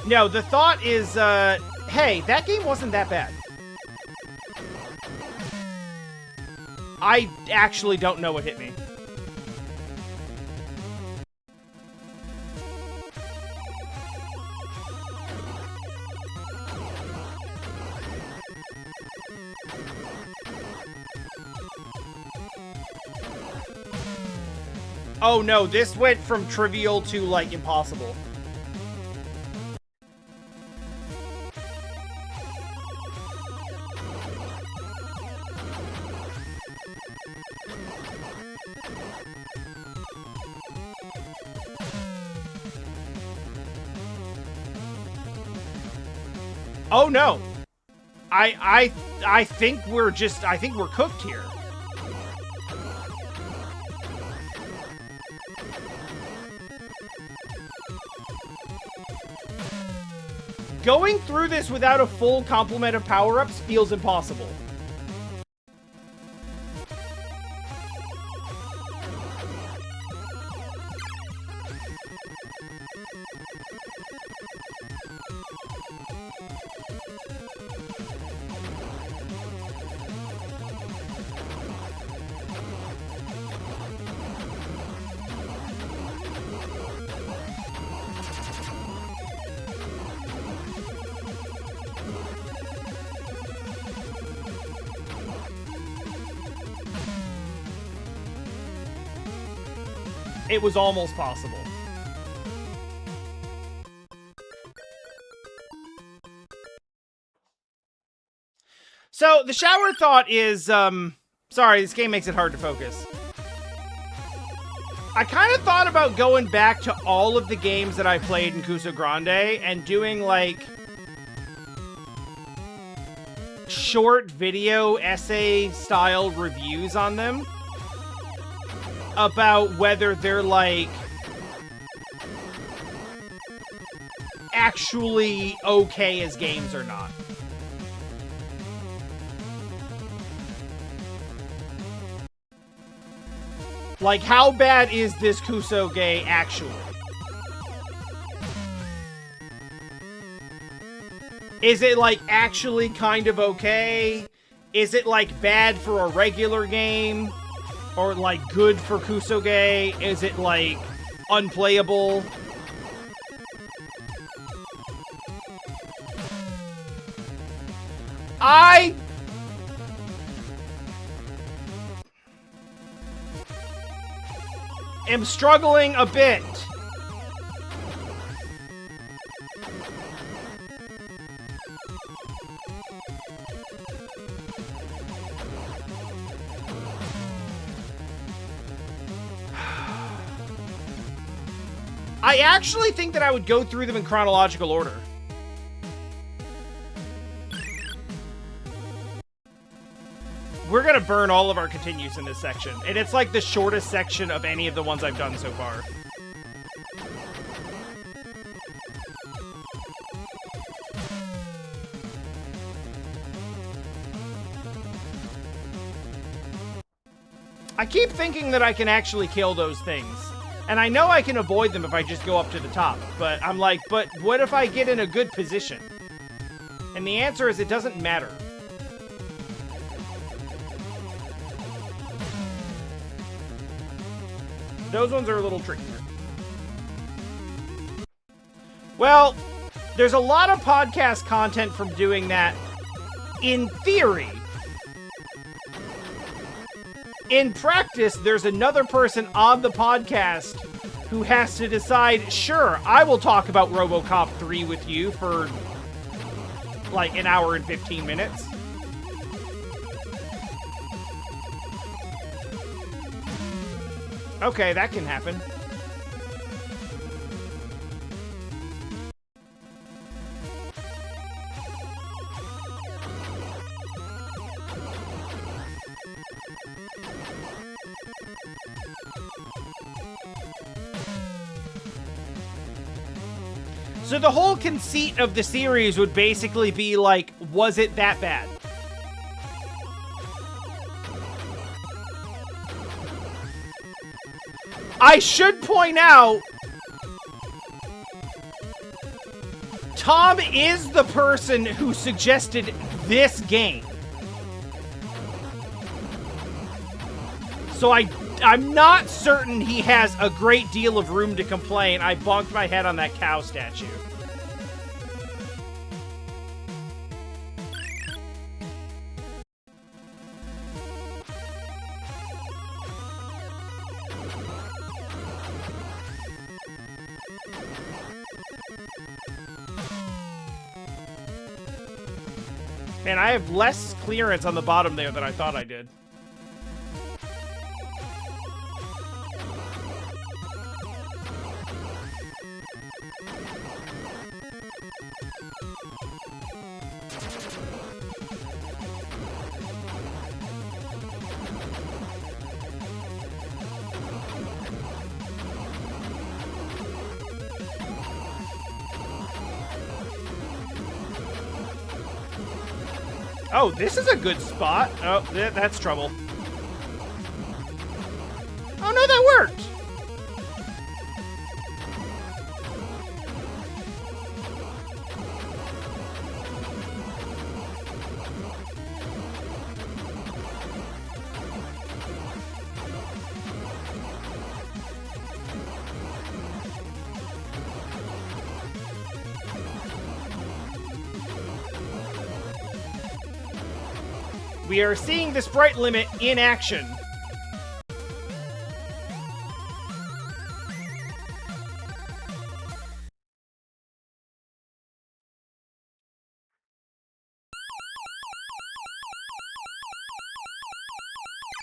No, the thought is, hey, that game wasn't that bad. I actually don't know what hit me. Oh no, this went from trivial to, like, impossible. Oh no. I think we're cooked here. Going through this without a full complement of power-ups feels impossible. It was almost possible. So, the shower thought is, sorry, this game makes it hard to focus. I kind of thought about going back to all of the games that I played in Kousa Grande and doing, like, short video essay-style reviews on them. About whether they're, like, actually okay as games or not. Like, how bad is this Kusoge actually? Is it, like, actually kind of okay? Is it, like, bad for a regular game? Or, like, good for Kusoge? Is it, like, unplayable? I am struggling a bit. I actually think that I would go through them in chronological order. We're gonna burn all of our continues in this section, and it's like the shortest section of any of the ones I've done so far. I keep thinking that I can actually kill those things. And I know I can avoid them if I just go up to the top, but I'm like, but what if I get in a good position? And the answer is it doesn't matter. Those ones are a little trickier. Well, there's a lot of podcast content from doing that in theory. In practice, there's another person on the podcast who has to decide, sure, I will talk about RoboCop 3 with you for like an hour and 15 minutes. Okay, that can happen. So the whole conceit of the series would basically be like, was it that bad? I should point out, Tom is the person who suggested this game. So I'm not certain he has a great deal of room to complain. I bonked my head on that cow statue. Man, I have less clearance on the bottom there than I thought I did. Oh, this is a good spot. Oh, that's trouble. Oh, no, that worked. We are seeing the sprite limit in action.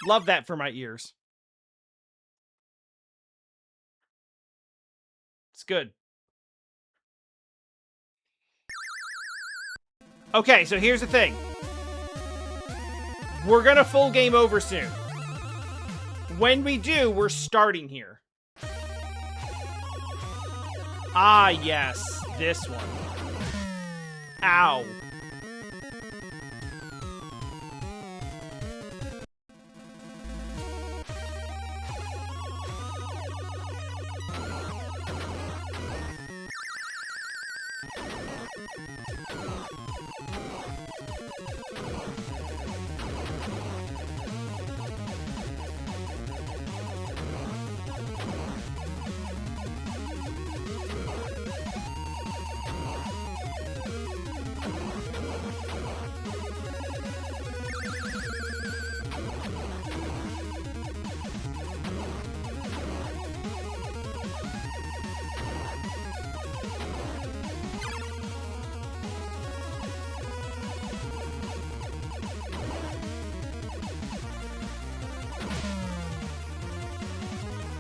Love that for my ears. It's good. Okay, so here's the thing. We're gonna full game over soon. When we do, we're starting here. Ah, yes. This one. Ow.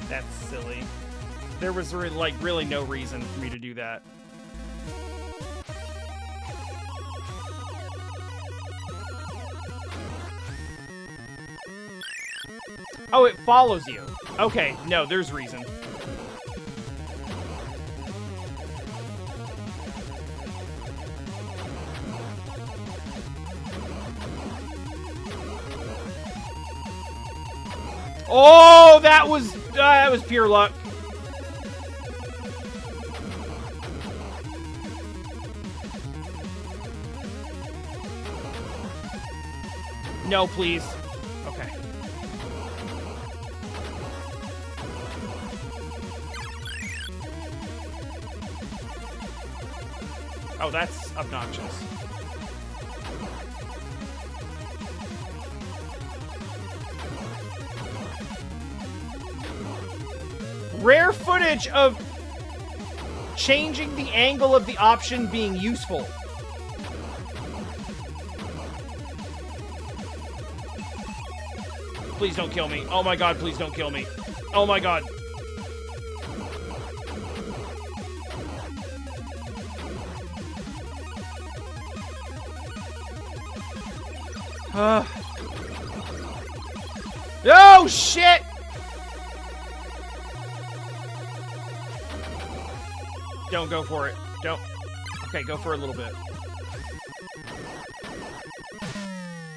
That's silly. There was really no reason for me to do that. Oh, it follows you. Okay, no, there's reason. Oh, that was pure luck. No, please. Okay. Oh, that's obnoxious. Rare footage of changing the angle of the option being useful. Please don't kill me. Oh my god, please don't kill me. Oh my god. Oh shit! Don't go for it. Don't. Okay, go for a little bit.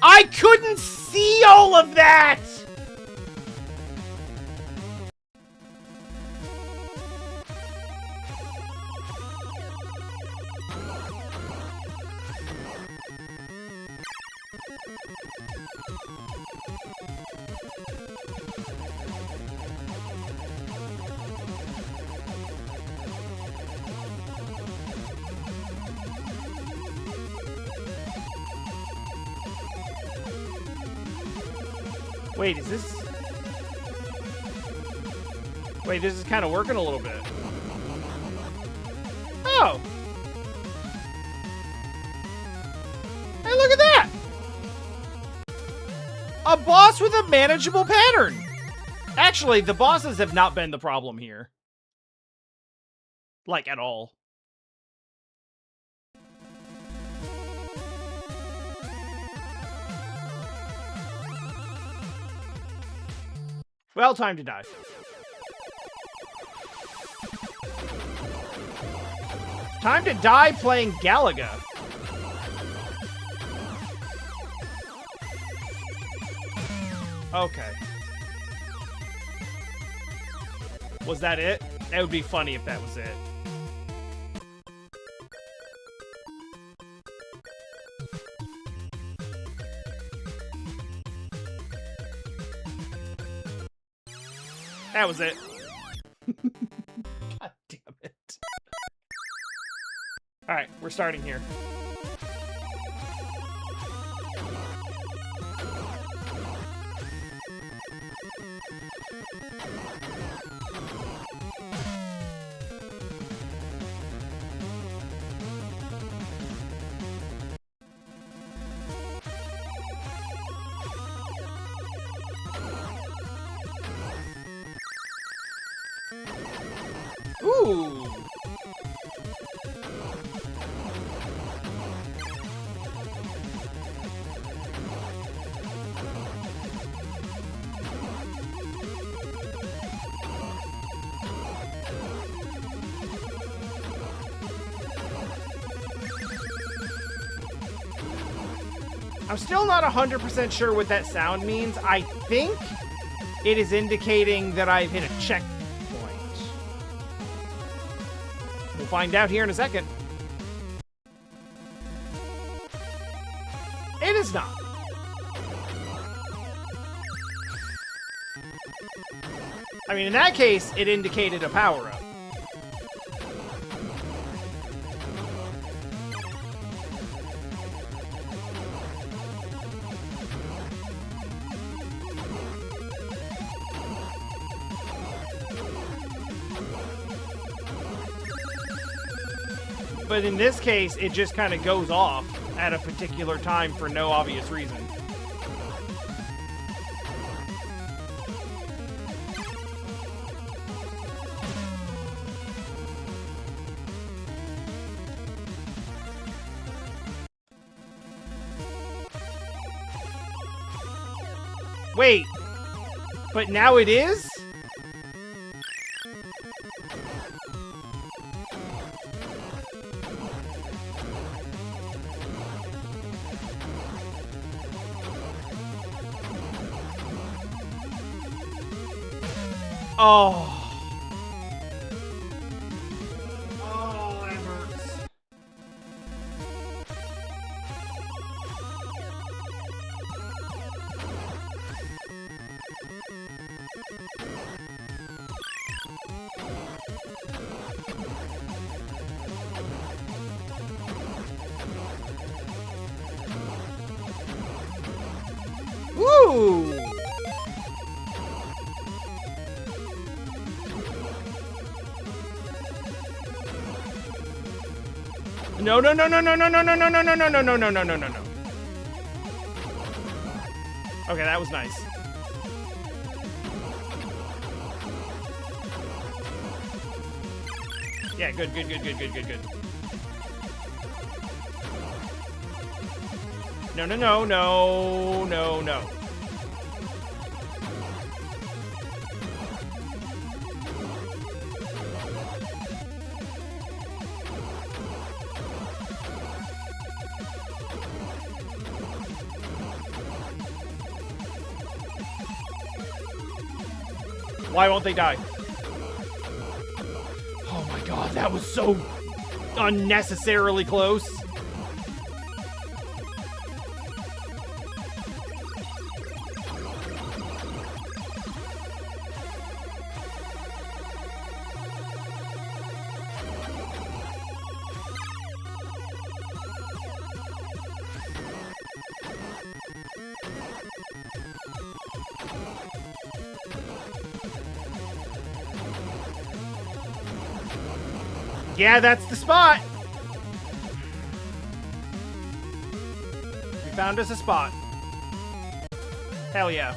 I couldn't see all of that! Wait, is this... Wait, this is kind of working a little bit. Oh! Hey, look at that! A boss with a manageable pattern! Actually, the bosses have not been the problem here. Like, at all. Well, time to die. Time to die playing Galaga. Okay. Was that it? That would be funny if that was it. That was it. God damn it. Alright, we're starting here. Ooh. I'm still not 100% sure what that sound means. I think it is indicating that I've hit a checkpoint. We'll find out here in a second. It is not. I mean, in that case, it indicated a power-up. But in this case, it just kind of goes off at a particular time for no obvious reason. Wait, but now it is? Oh. Oh, that hurts. Woo! No, no, no, no, no, no, no, no, no, no, no, no, no, no, no, no, no, no, no. Okay, that was nice. Yeah, good, good, good, good, good, good, good. No, no, no, no, no, no. Why won't they die? Oh my god, that was so unnecessarily close. Yeah, that's the spot. We found us a spot. Hell yeah.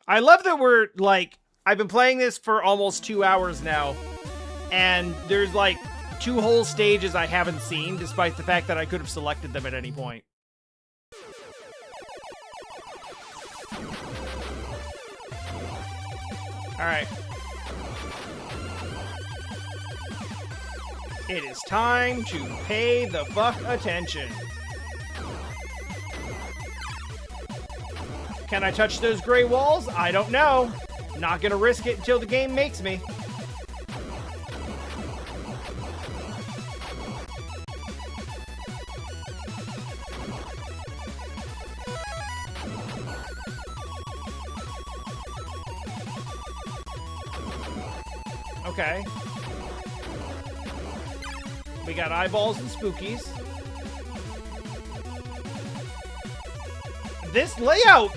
I love that we're, like, I've been playing this for almost 2 hours now, and there's, like, 2 whole stages I haven't seen, despite the fact that I could have selected them at any point. Alright. It is time to pay the fuck attention. Can I touch those gray walls? I don't know. Not gonna risk it until the game makes me. Okay. We got eyeballs and spookies. This layout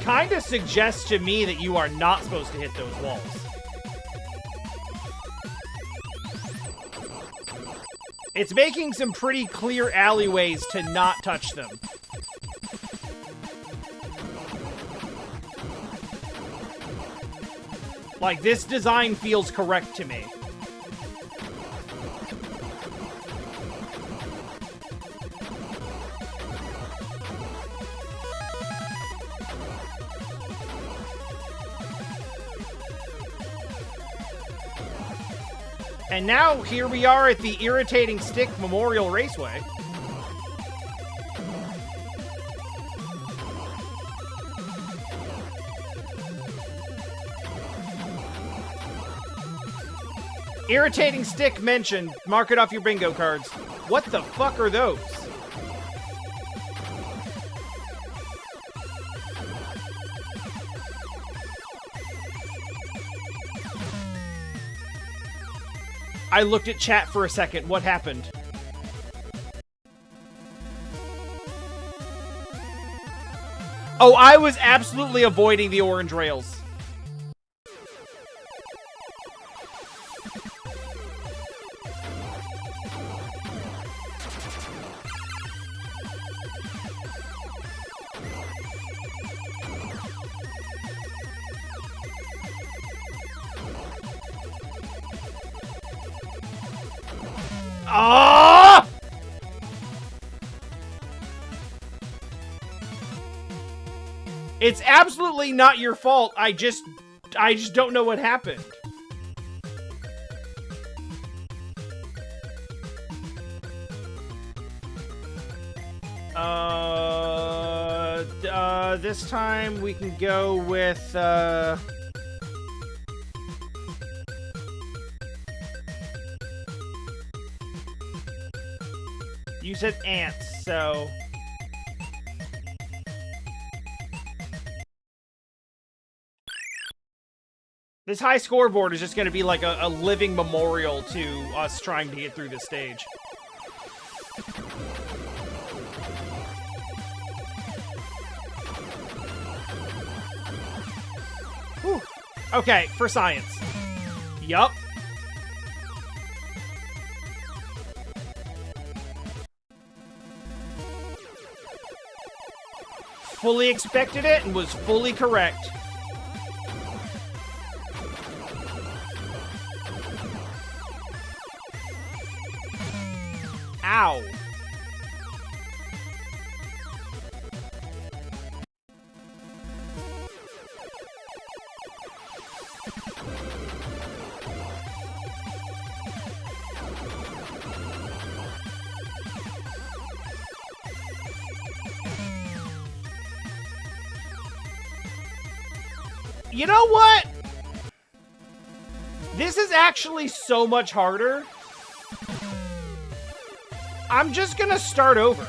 kind of suggests to me that you are not supposed to hit those walls. It's making some pretty clear alleyways to not touch them. Like, this design feels correct to me. And now, here we are at the Irritating Stick Memorial Raceway. Irritating Stick mentioned. Mark it off your bingo cards. What the fuck are those? I looked at chat for a second. What happened? Oh, I was absolutely avoiding the orange rails. Ah! It's absolutely not your fault. I just don't know what happened. This time we can go with, you said ants, so... This high scoreboard is just going to be like a living memorial to us trying to get through this stage. Whew. Okay, for science. Yup. fully expected it and was fully correct. Ow. You know what? This is actually so much harder. I'm just gonna start over.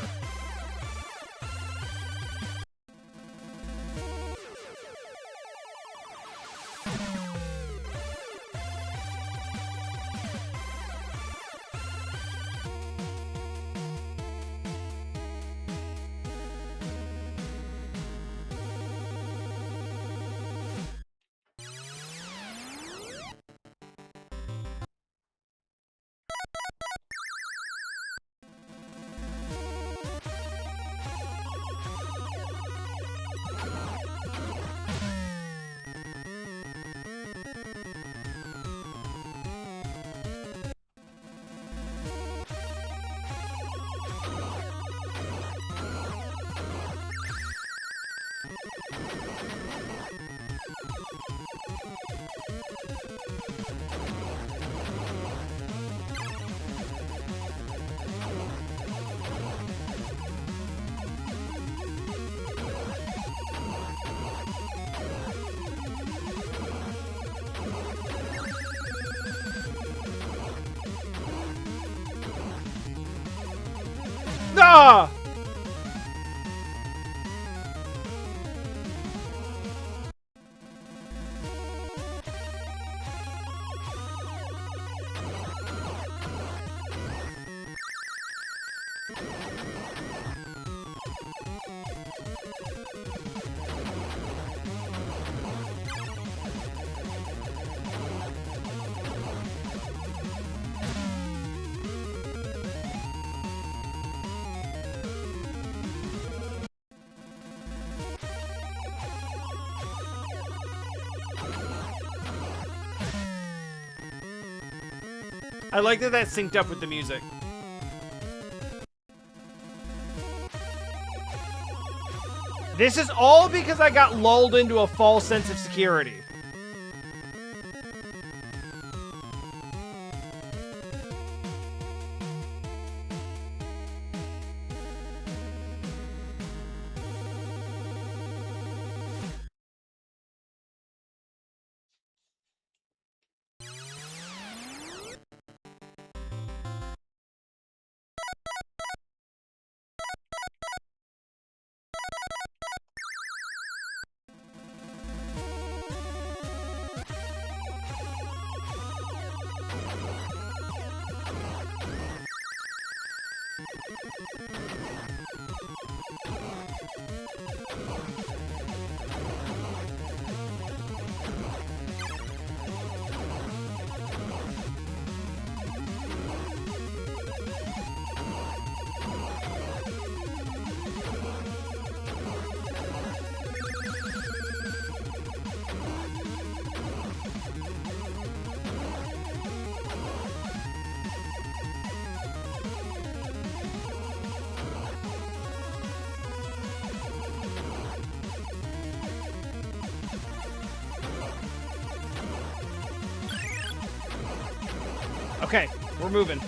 Ah! I like that synced up with the music. This is all because I got lulled into a false sense of security. Okay, we're moving.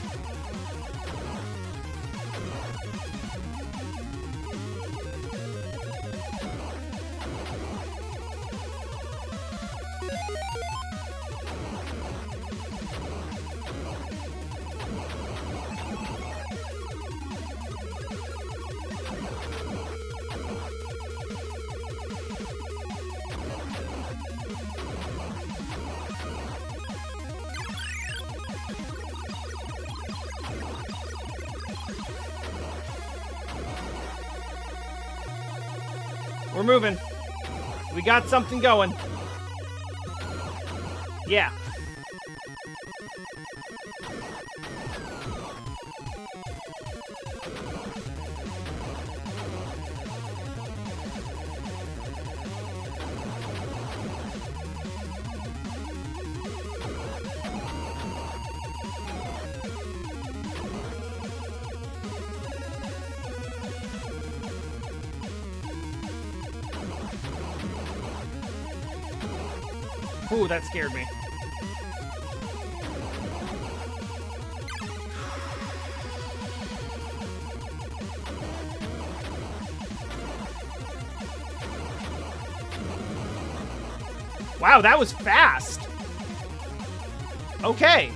We're moving. We got something going. Yeah. Ooh, that scared me. Wow, that was fast. Okay.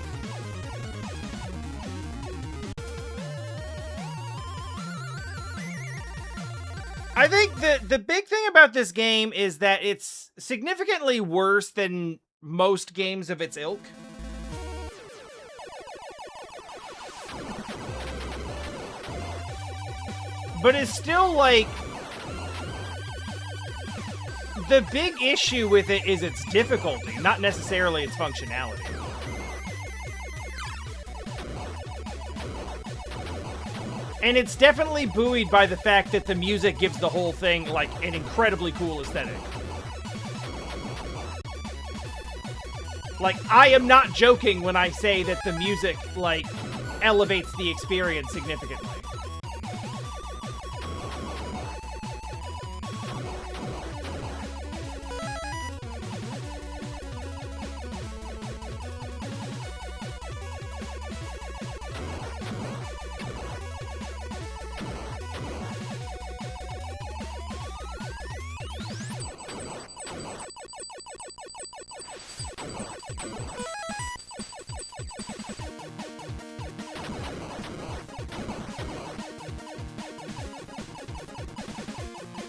I think the big thing about this game is that it's significantly worse than most games of its ilk. But it's still like... The big issue with it is its difficulty, not necessarily its functionality. And it's definitely buoyed by the fact that the music gives the whole thing, like, an incredibly cool aesthetic. Like, I am not joking when I say that the music, like, elevates the experience significantly.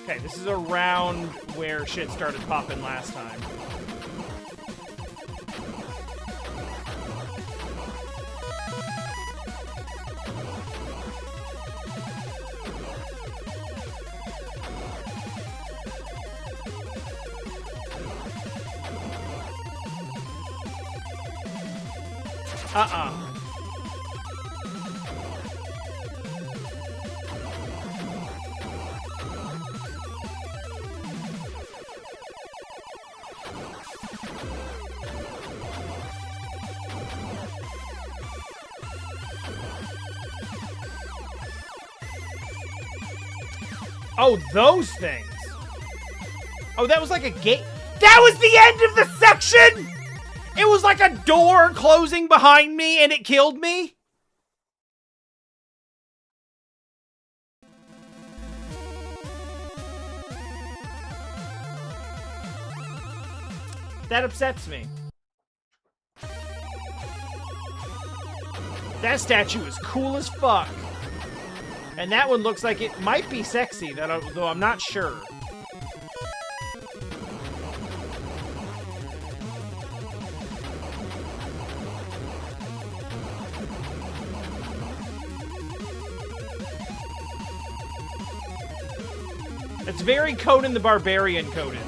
Okay, this is around where shit started popping last time. Oh, those things! Oh, that was like a gate. That was the end of the section! It was like a door closing behind me and it killed me? That upsets me. That statue is cool as fuck. And that one looks like it might be sexy, though I'm not sure. It's very Conan the Barbarian coded.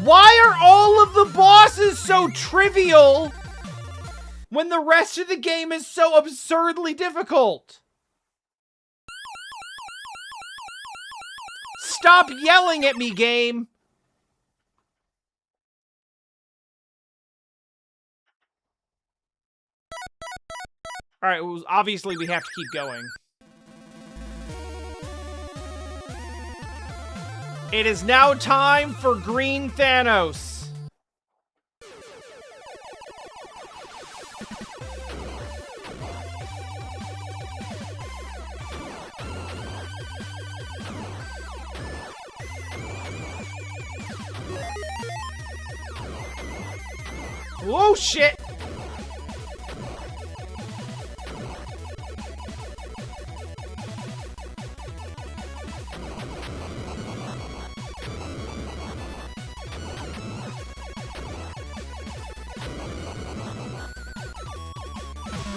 Why are all of the bosses so trivial when the rest of the game is so absurdly difficult? Stop yelling at me, game! Alright, well, obviously we have to keep going. It is now time for Green Thanos. Whoa, shit!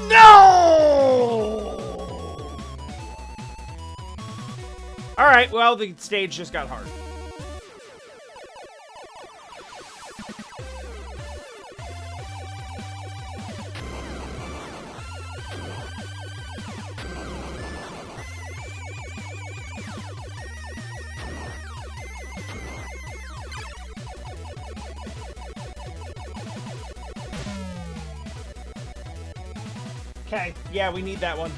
No! Alright, well, the stage just got hard. Okay, yeah, we need that one.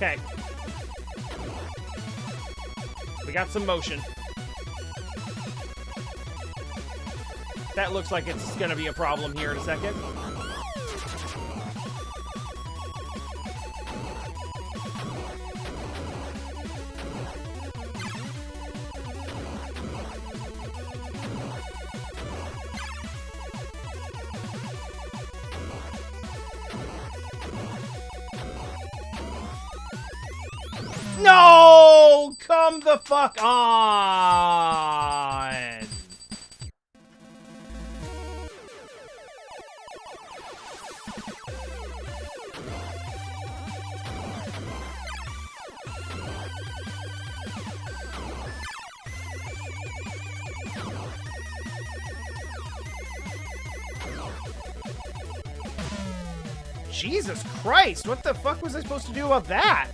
Okay. We got some motion. That looks like it's gonna be a problem here in a second. No! Come the fuck on! Jesus Christ, what the fuck was I supposed to do about that?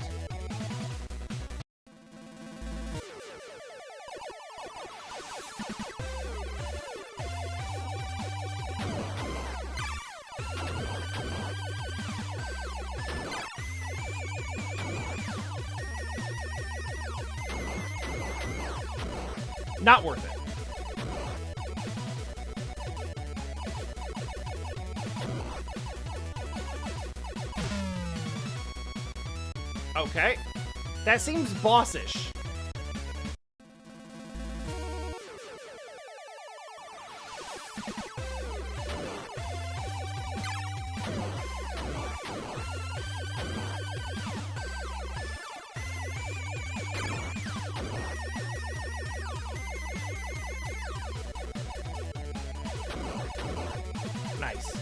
Not worth it. Okay. That seems bossish. Nice.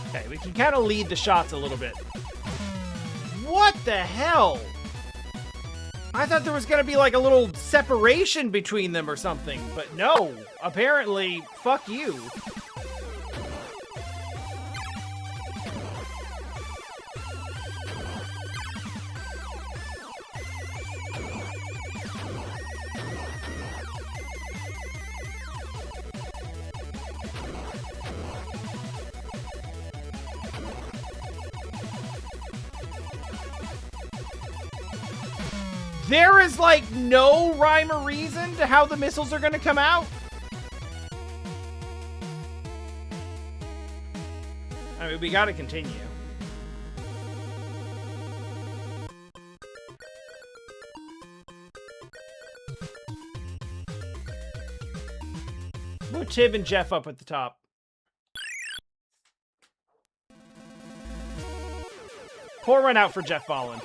Okay, we can kind of lead the shots a little bit. What the hell? I thought there was gonna be like a little separation between them or something, but no. Apparently, fuck you. There is, like, no rhyme or reason to how the missiles are gonna come out? I mean, we gotta continue. Put Tib and Jeff up at the top. Pour one out for Jeff Fallen.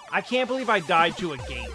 I can't believe I died to a gate.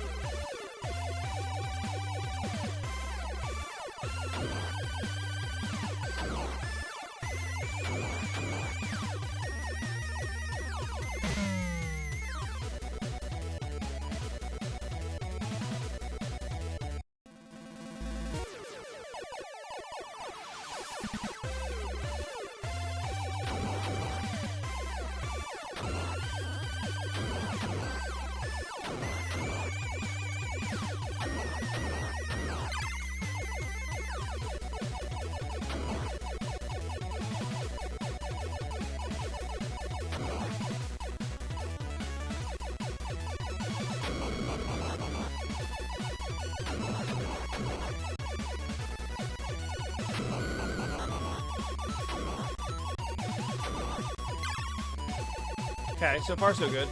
Okay, so far so good.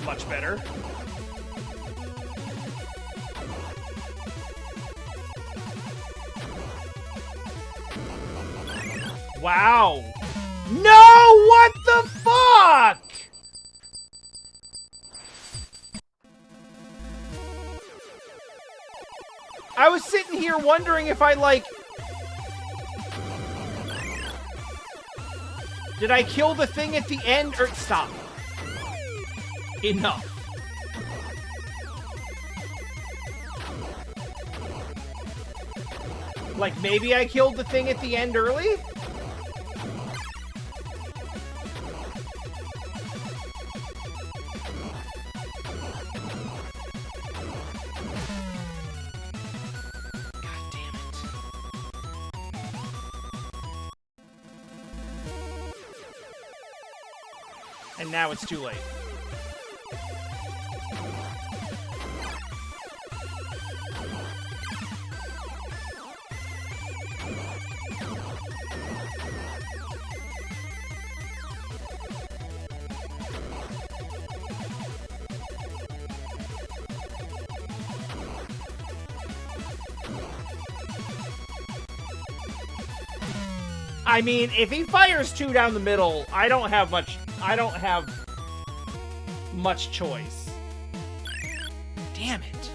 Much better. Wow. No! What the fuck? I was sitting here wondering if I, like... Did I kill the thing at the end or... Stop. Enough. Like, maybe I killed the thing at the end early? And now it's too late. I mean, if he fires 2 down the middle, I don't have much choice. Damn it.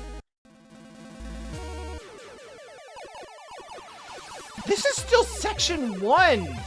This is still section 1.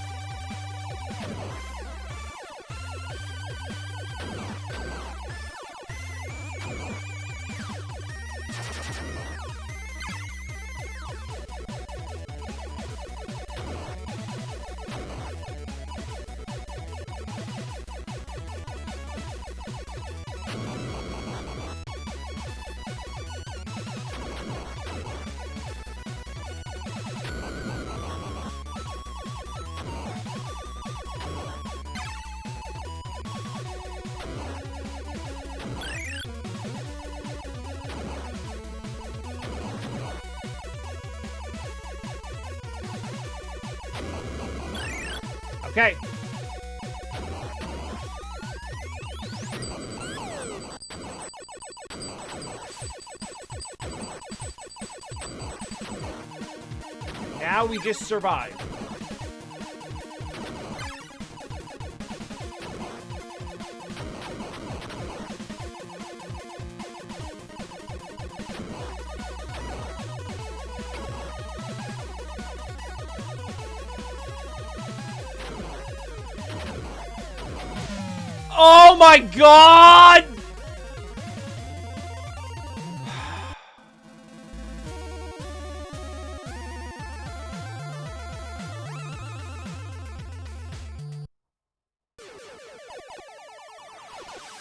Okay. Now we just survive. Oh my god!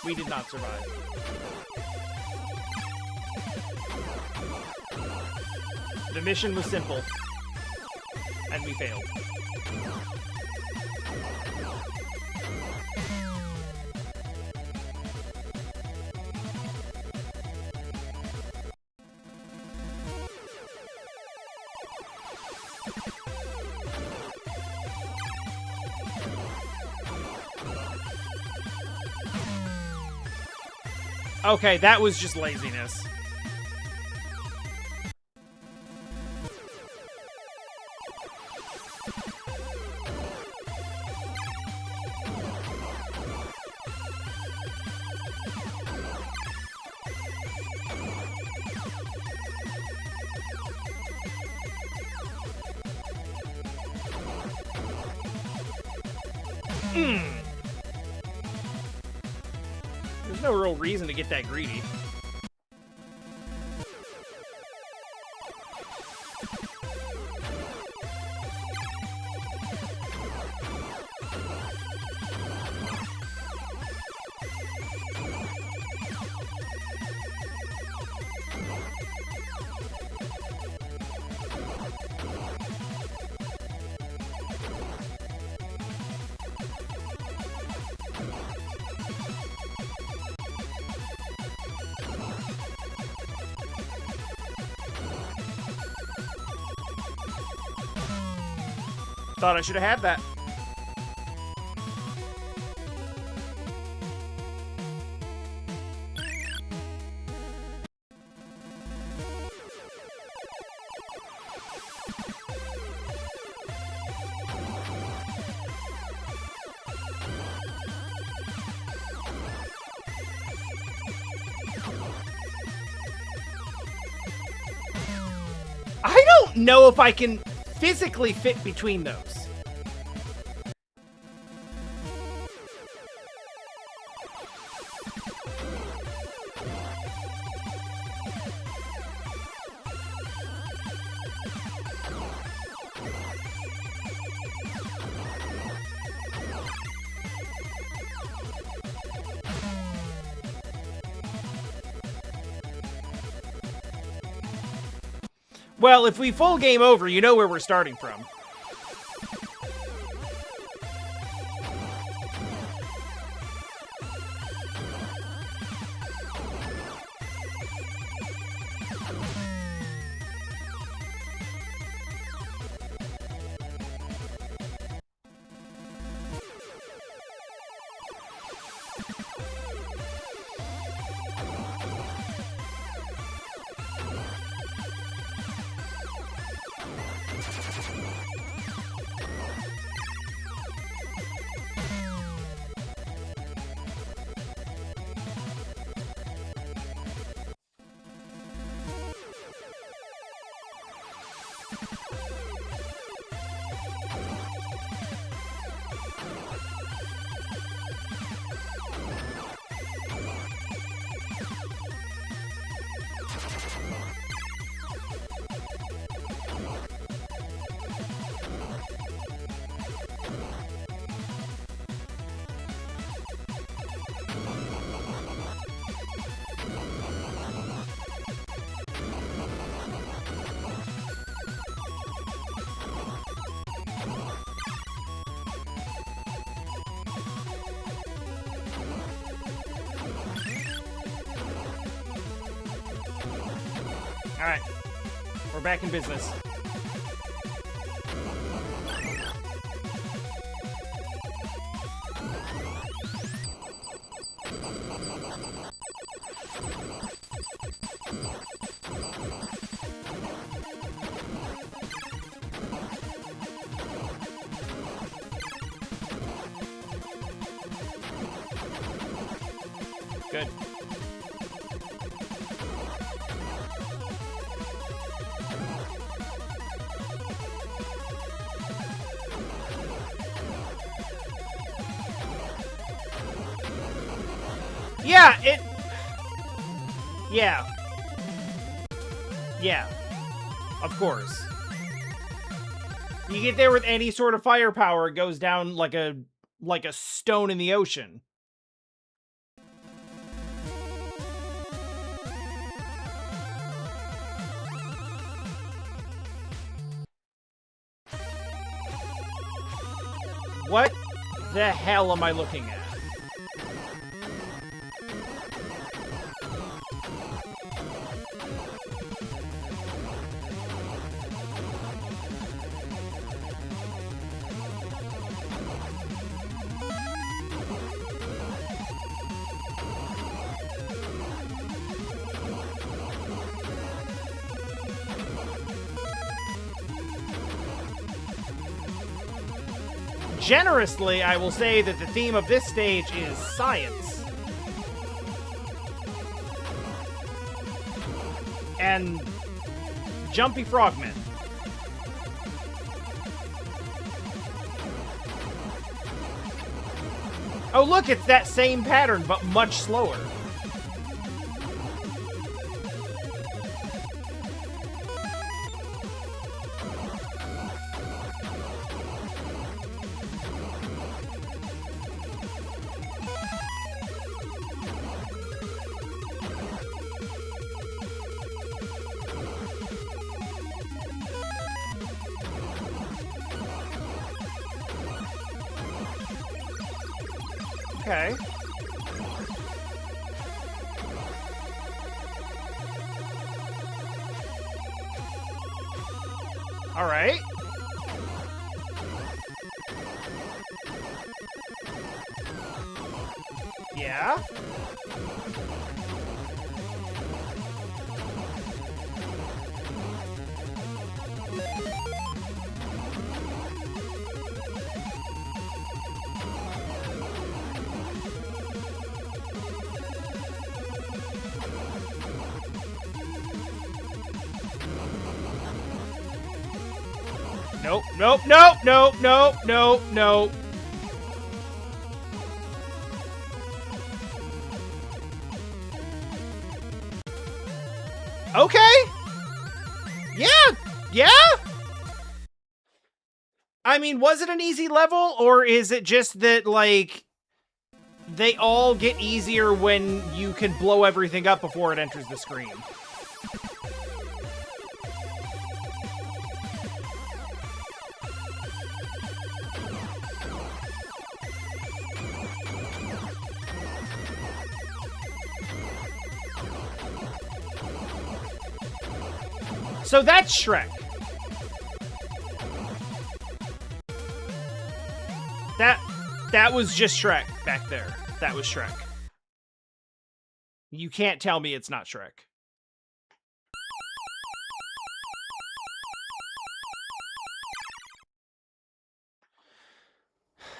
We did not survive. The mission was simple, and we failed. Okay, that was just laziness. There's no real reason to get that greedy. Thought I should have had that. I don't know if I can physically fit between those. Well, if we full game over, you know where we're starting from. Alright. We're back in business. Good. Yeah, Yeah. Yeah. Of course. You get there with any sort of firepower, it goes down like a stone in the ocean. What the hell am I looking at? Generously, I will say that the theme of this stage is science. And jumpy frogmen. Oh look, it's that same pattern, but much slower. Okay. All right. Yeah. Nope, nope, nope, nope, nope, nope, nope. Okay. Yeah, yeah. I mean, was it an easy level, or is it just that, like, they all get easier when you can blow everything up before it enters the screen? So that's Shrek. That was just Shrek back there. That was Shrek. You can't tell me it's not Shrek.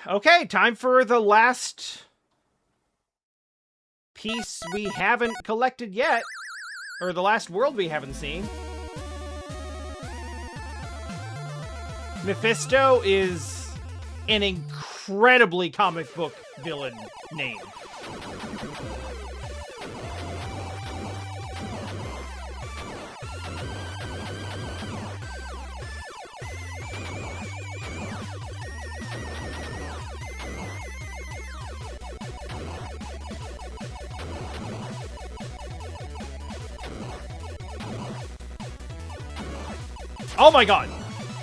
Okay, time for the last piece we haven't collected yet. Or the last world we haven't seen. Mephisto is an incredibly comic book villain name. Oh my god!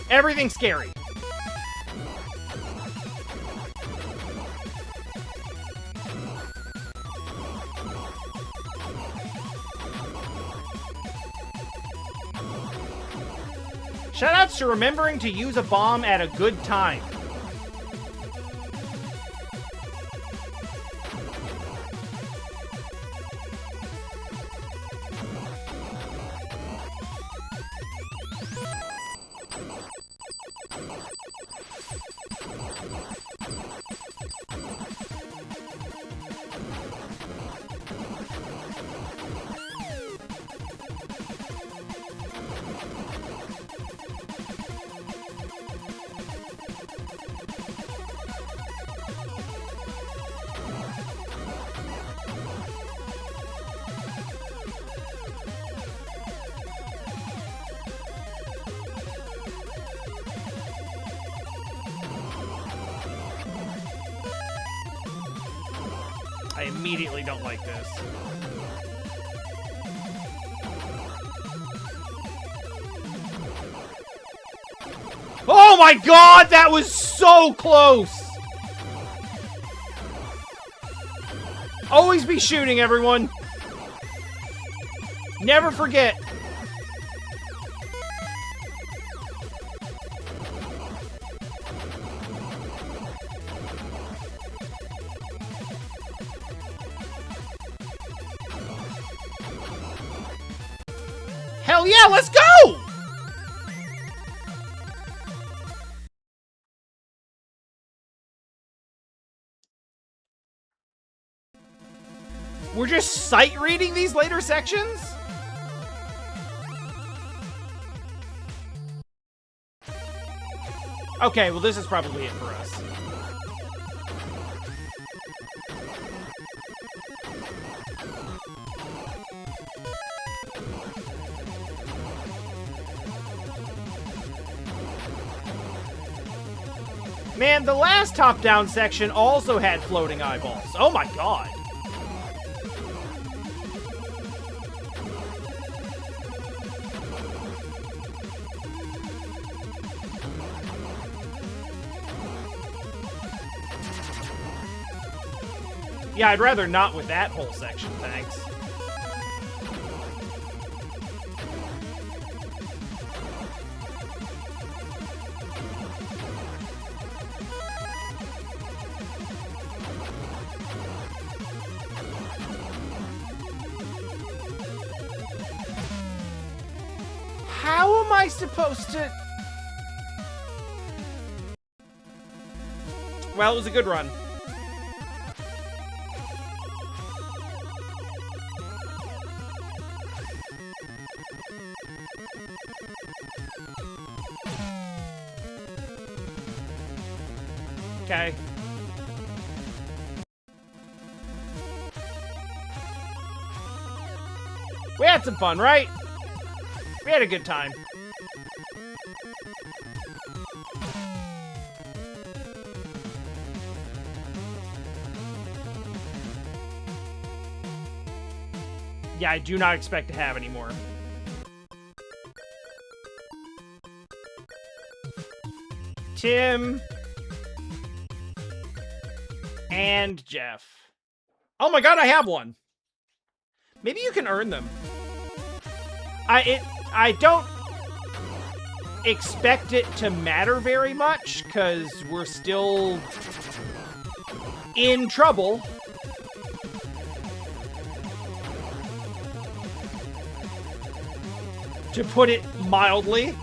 Everything's scary. Shoutouts to remembering to use a bomb at a good time. I immediately don't like this. Oh my god, that was so close! Always be shooting, everyone. Never forget. Hell yeah, let's go! We're just sight reading these later sections? Okay, well this is probably it for us. Man, the last top-down section also had floating eyeballs. Oh my god. Yeah, I'd rather not with that whole section, thanks. How am I supposed to... Well, it was a good run. Okay. We had some fun, right? We had a good time. Yeah, I do not expect to have any more. Tim. And Jeff. Oh my god, I have one. Maybe you can earn them. I don't expect it to matter very much, because we're still in trouble. To put it mildly.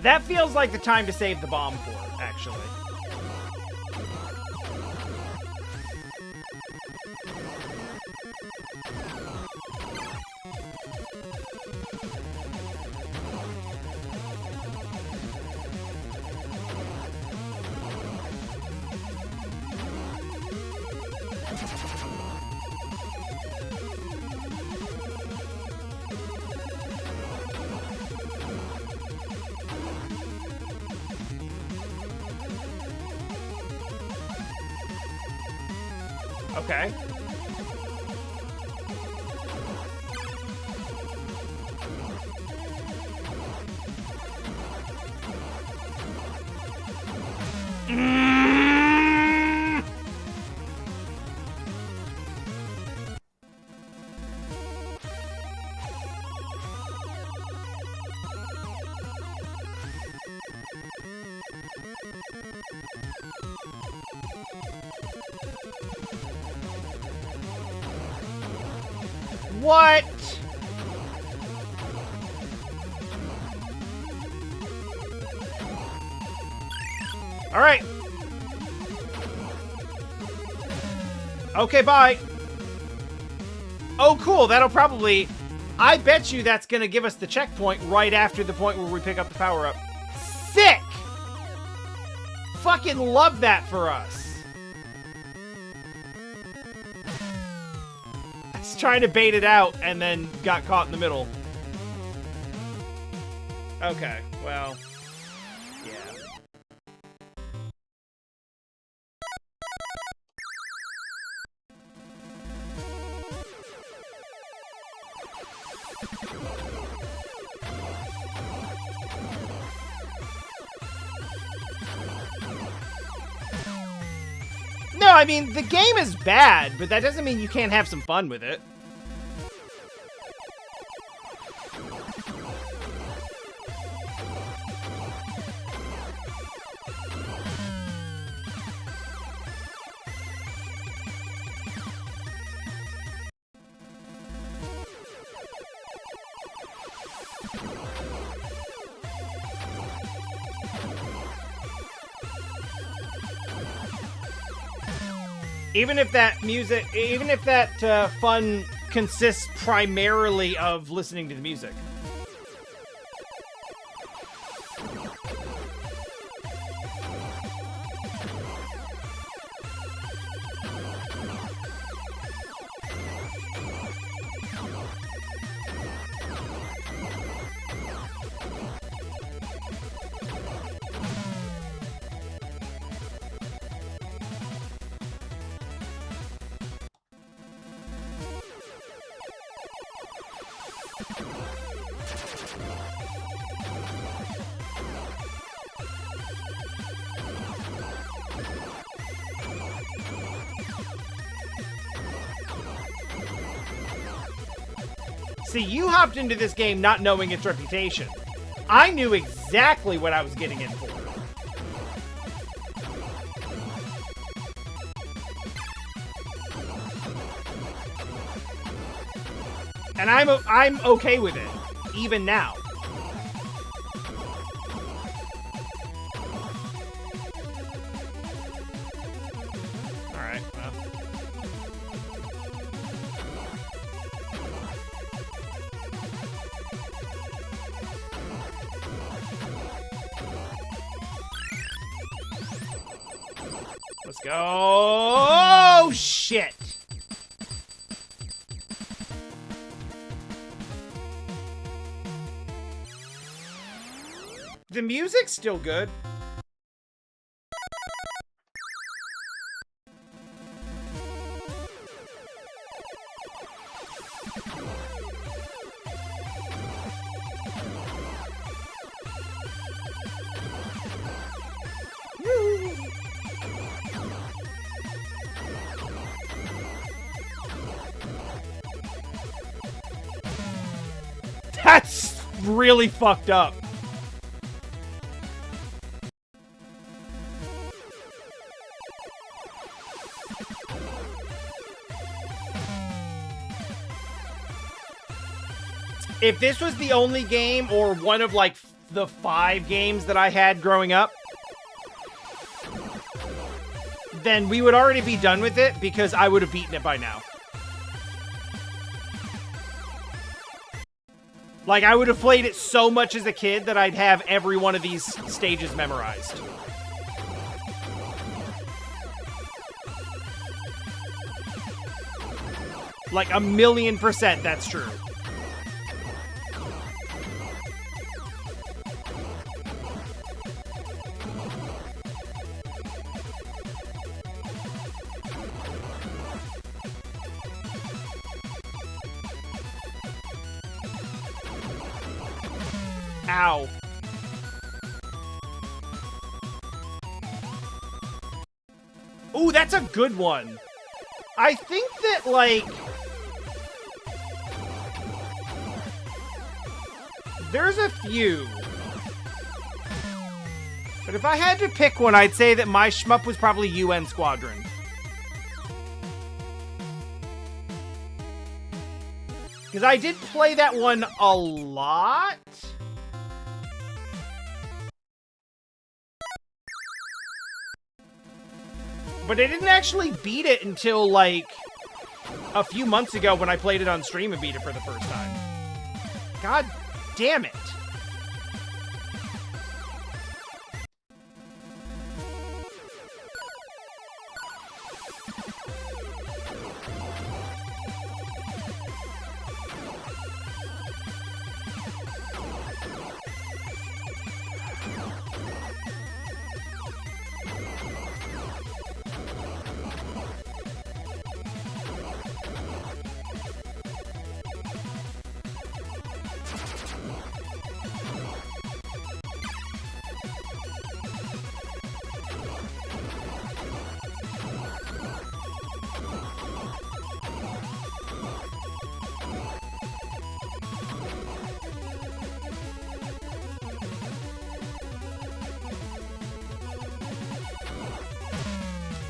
That feels like the time to save the bomb for, actually. Okay. What? All right. Okay, bye. Oh, cool. That'll probably... I bet you that's going to give us the checkpoint right after the point where we pick up the power-up. Sick! Fucking love that for us. Trying to bait it out and then got caught in the middle. Okay, well, yeah. No, I mean, the game is bad, but that doesn't mean you can't have some fun with it. Even if that music, even if that fun consists primarily of listening to the music. See, you hopped into this game not knowing its reputation. I knew exactly what I was getting in for. And I'm okay with it, even now. All right, well. Let's go. Oh, shit. The music's still good. That's really fucked up. If this was the only game or one of like the 5 games that I had growing up, then we would already be done with it because I would have beaten it by now. Like, I would have played it so much as a kid that I'd have every one of these stages memorized. Like, 1,000,000% that's true. Ow. Ooh, that's a good one. I think that, like, there's a few. But if I had to pick one, I'd say that my shmup was probably UN Squadron. Because I did play that one a lot. But I didn't actually beat it until, like, a few months ago when I played it on stream and beat it for the first time. God damn it.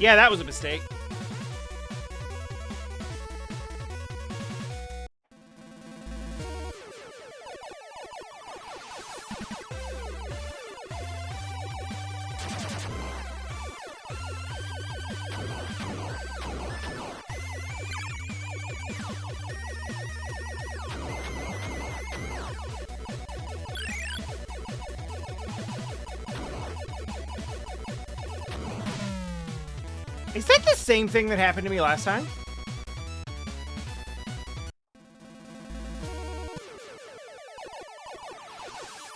Yeah, that was a mistake. Is that the same thing that happened to me last time?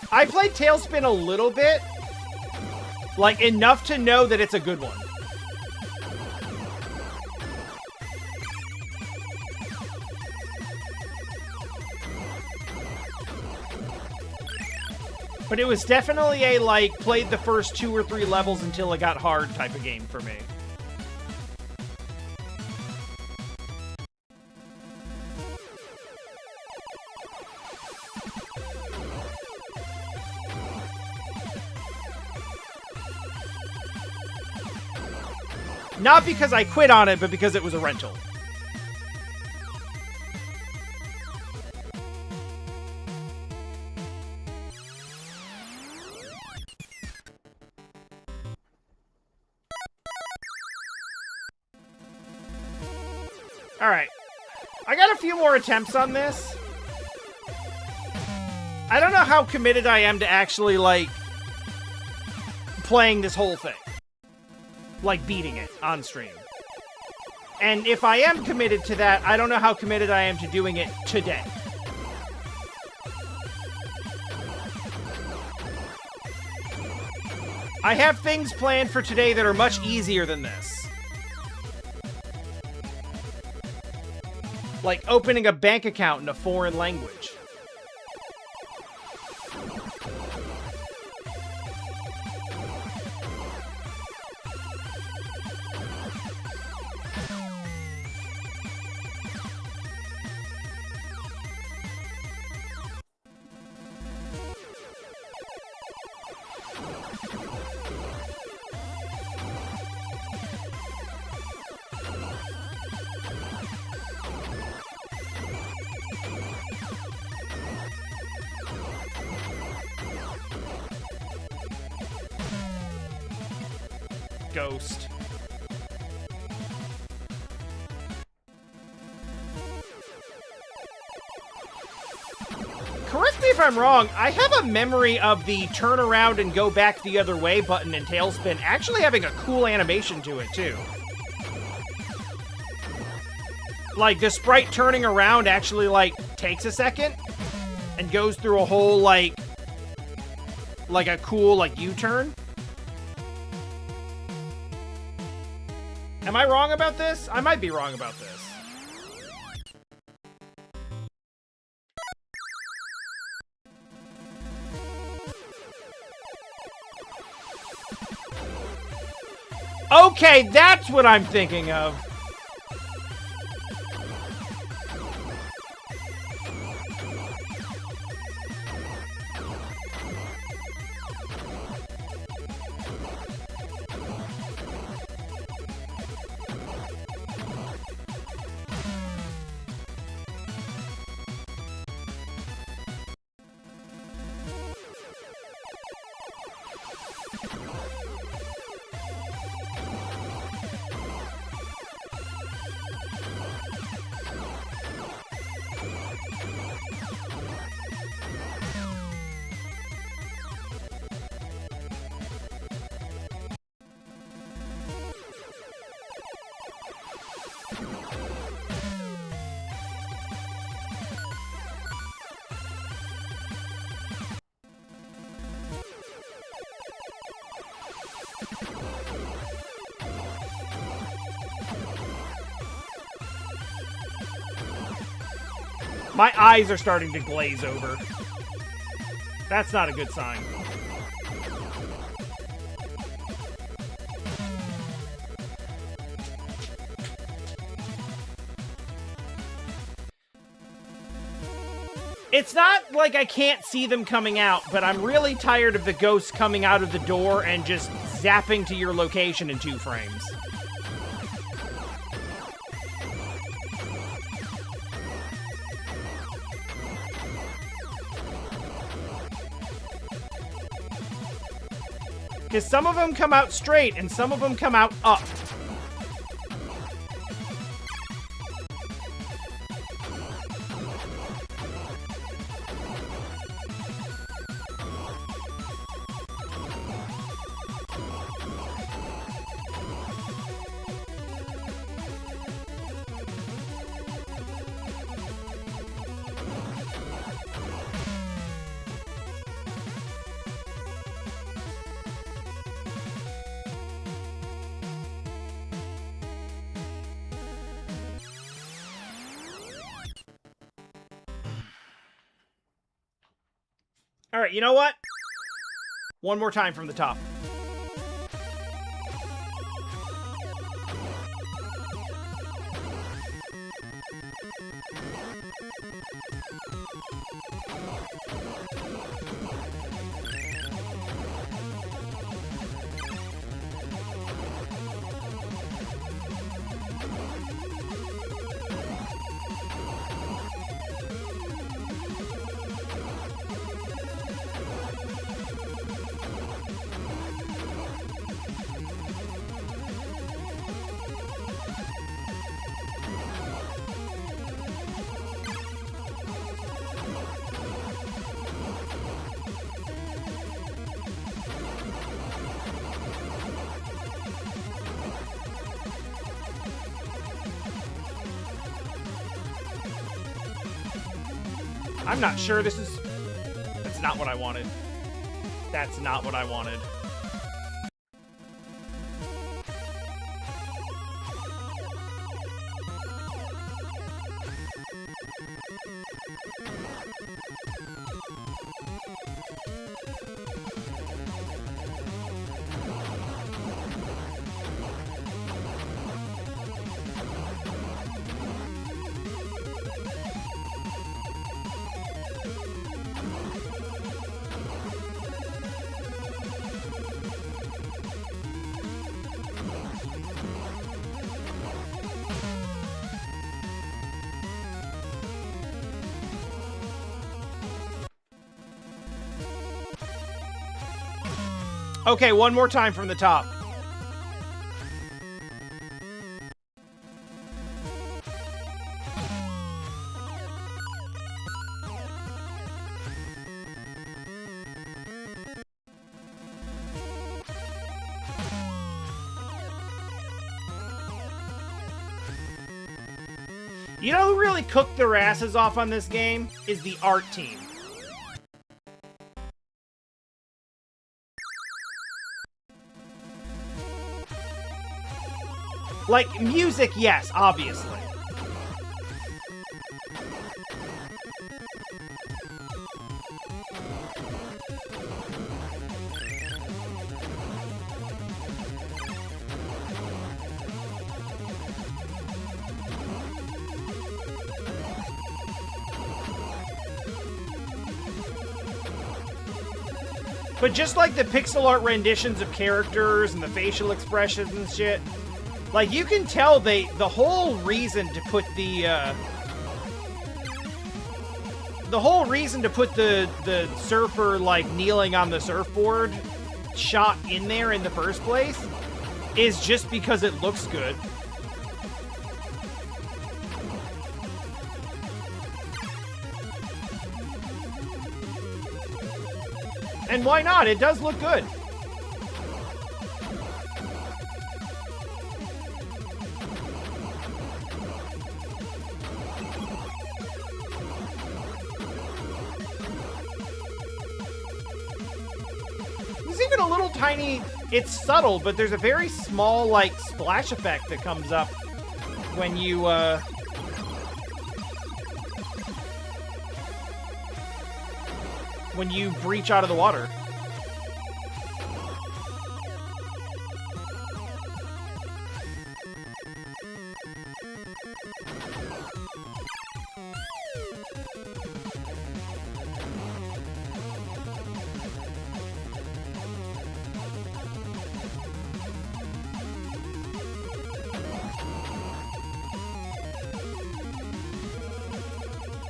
I played Tailspin a little bit. Like, enough to know that it's a good one. But it was definitely a, like, played the first 2 or 3 levels until it got hard type of game for me. Not because I quit on it, but because it was a rental. Alright. I got a few more attempts on this. I don't know how committed I am to actually, like, playing this whole thing. Like, beating it on stream. And if I am committed to that, I don't know how committed I am to doing it today. I have things planned for today that are much easier than this. Like opening a bank account in a foreign language. Ghost. Correct me if I'm wrong, I have a memory of the turn around and go back the other way button in Tailspin actually having a cool animation to it, too. Like, the sprite turning around actually, like, takes a second and goes through a whole, like a cool, like, U-turn. Am I wrong about this? I might be wrong about this. Okay, that's what I'm thinking of. My eyes are starting to glaze over. That's not a good sign. It's not like I can't see them coming out, but I'm really tired of the ghosts coming out of the door and just zapping to your location in 2 frames. Because some of them come out straight and some of them come out up. All right, you know what? One more time from the top. I'm not sure this is... That's not what I wanted. That's not what I wanted. Okay, one more time from the top. You know who really cooked their asses off on this game? Is the art team. Like, music, yes, obviously. But just like the pixel art renditions of characters and the facial expressions and shit, like, you can tell the whole reason to put the surfer, like, kneeling on the surfboard shot in there in the first place is just because it looks good. And why not? It does look good. There's even a little tiny... It's subtle, but there's a very small, like, splash effect that comes up when you, when you breach out of the water.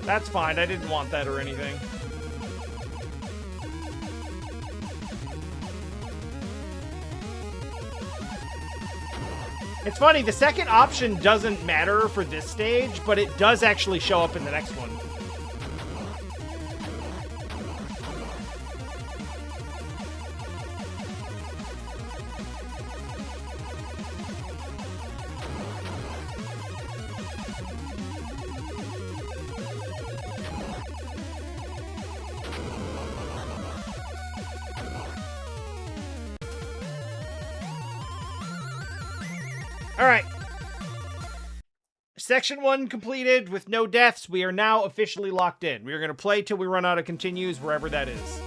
That's fine, I didn't want that or anything. It's funny, the second option doesn't matter for this stage, but it does actually show up in the next one. Alright. Section 1 completed with no deaths. We are now officially locked in. We are going to play till we run out of continues, wherever that is.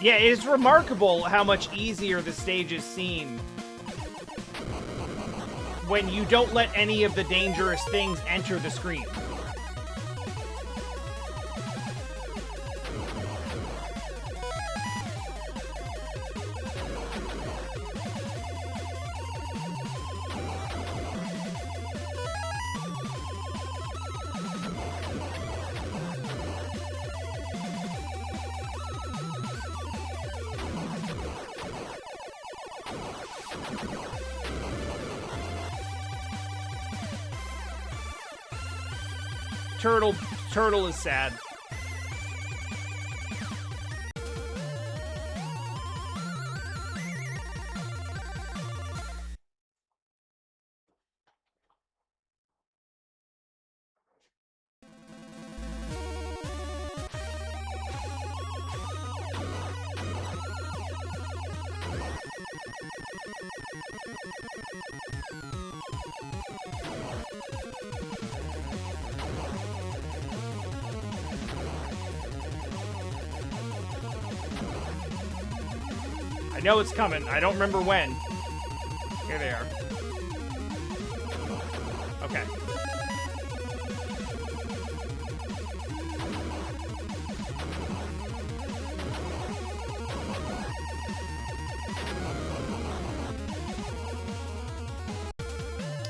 Yeah, it is remarkable how much easier the stage is seen when you don't let any of the dangerous things enter the screen. Turtle is sad. I know it's coming. I don't remember when. Here they are. Okay.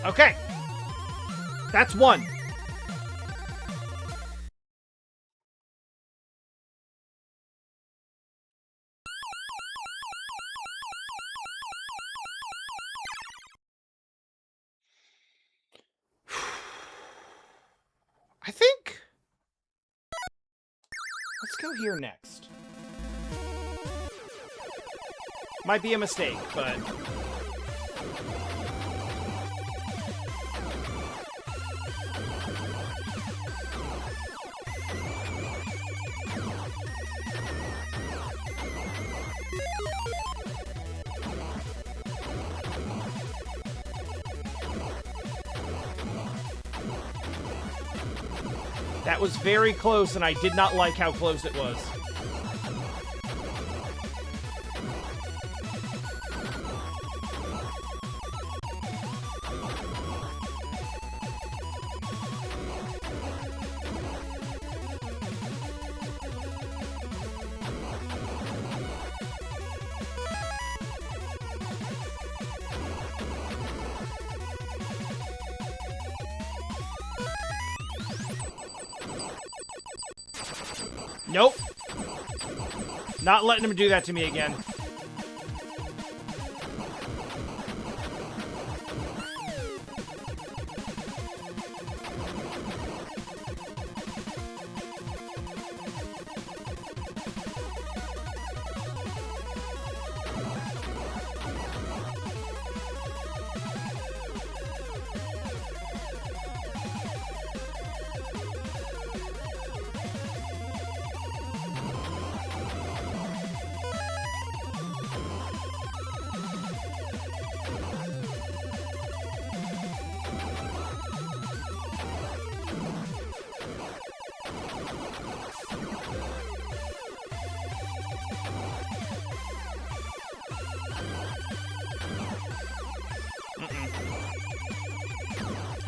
Okay. That's one. I think... Let's go here next. Might be a mistake, but... That was very close, and I did not like how close it was. Nope. Not letting him do that to me again.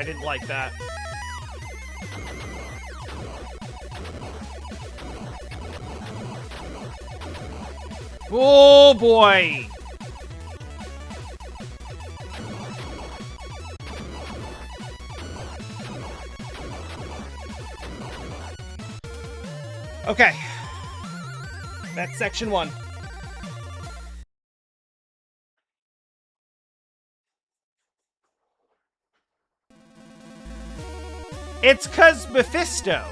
I didn't like that. Oh boy! Okay. That's section 1. It's 'cause Mephisto.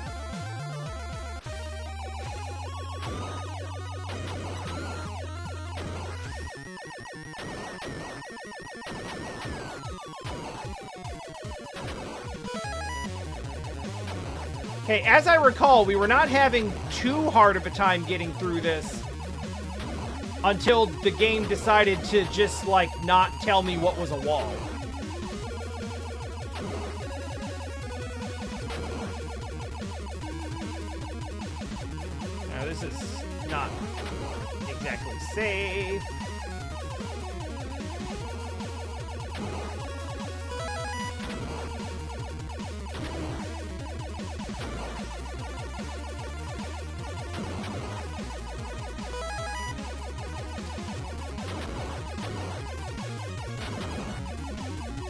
Okay, as I recall, we were not having too hard of a time getting through this until the game decided to just, like, not tell me what was a wall. Now, this is not exactly safe.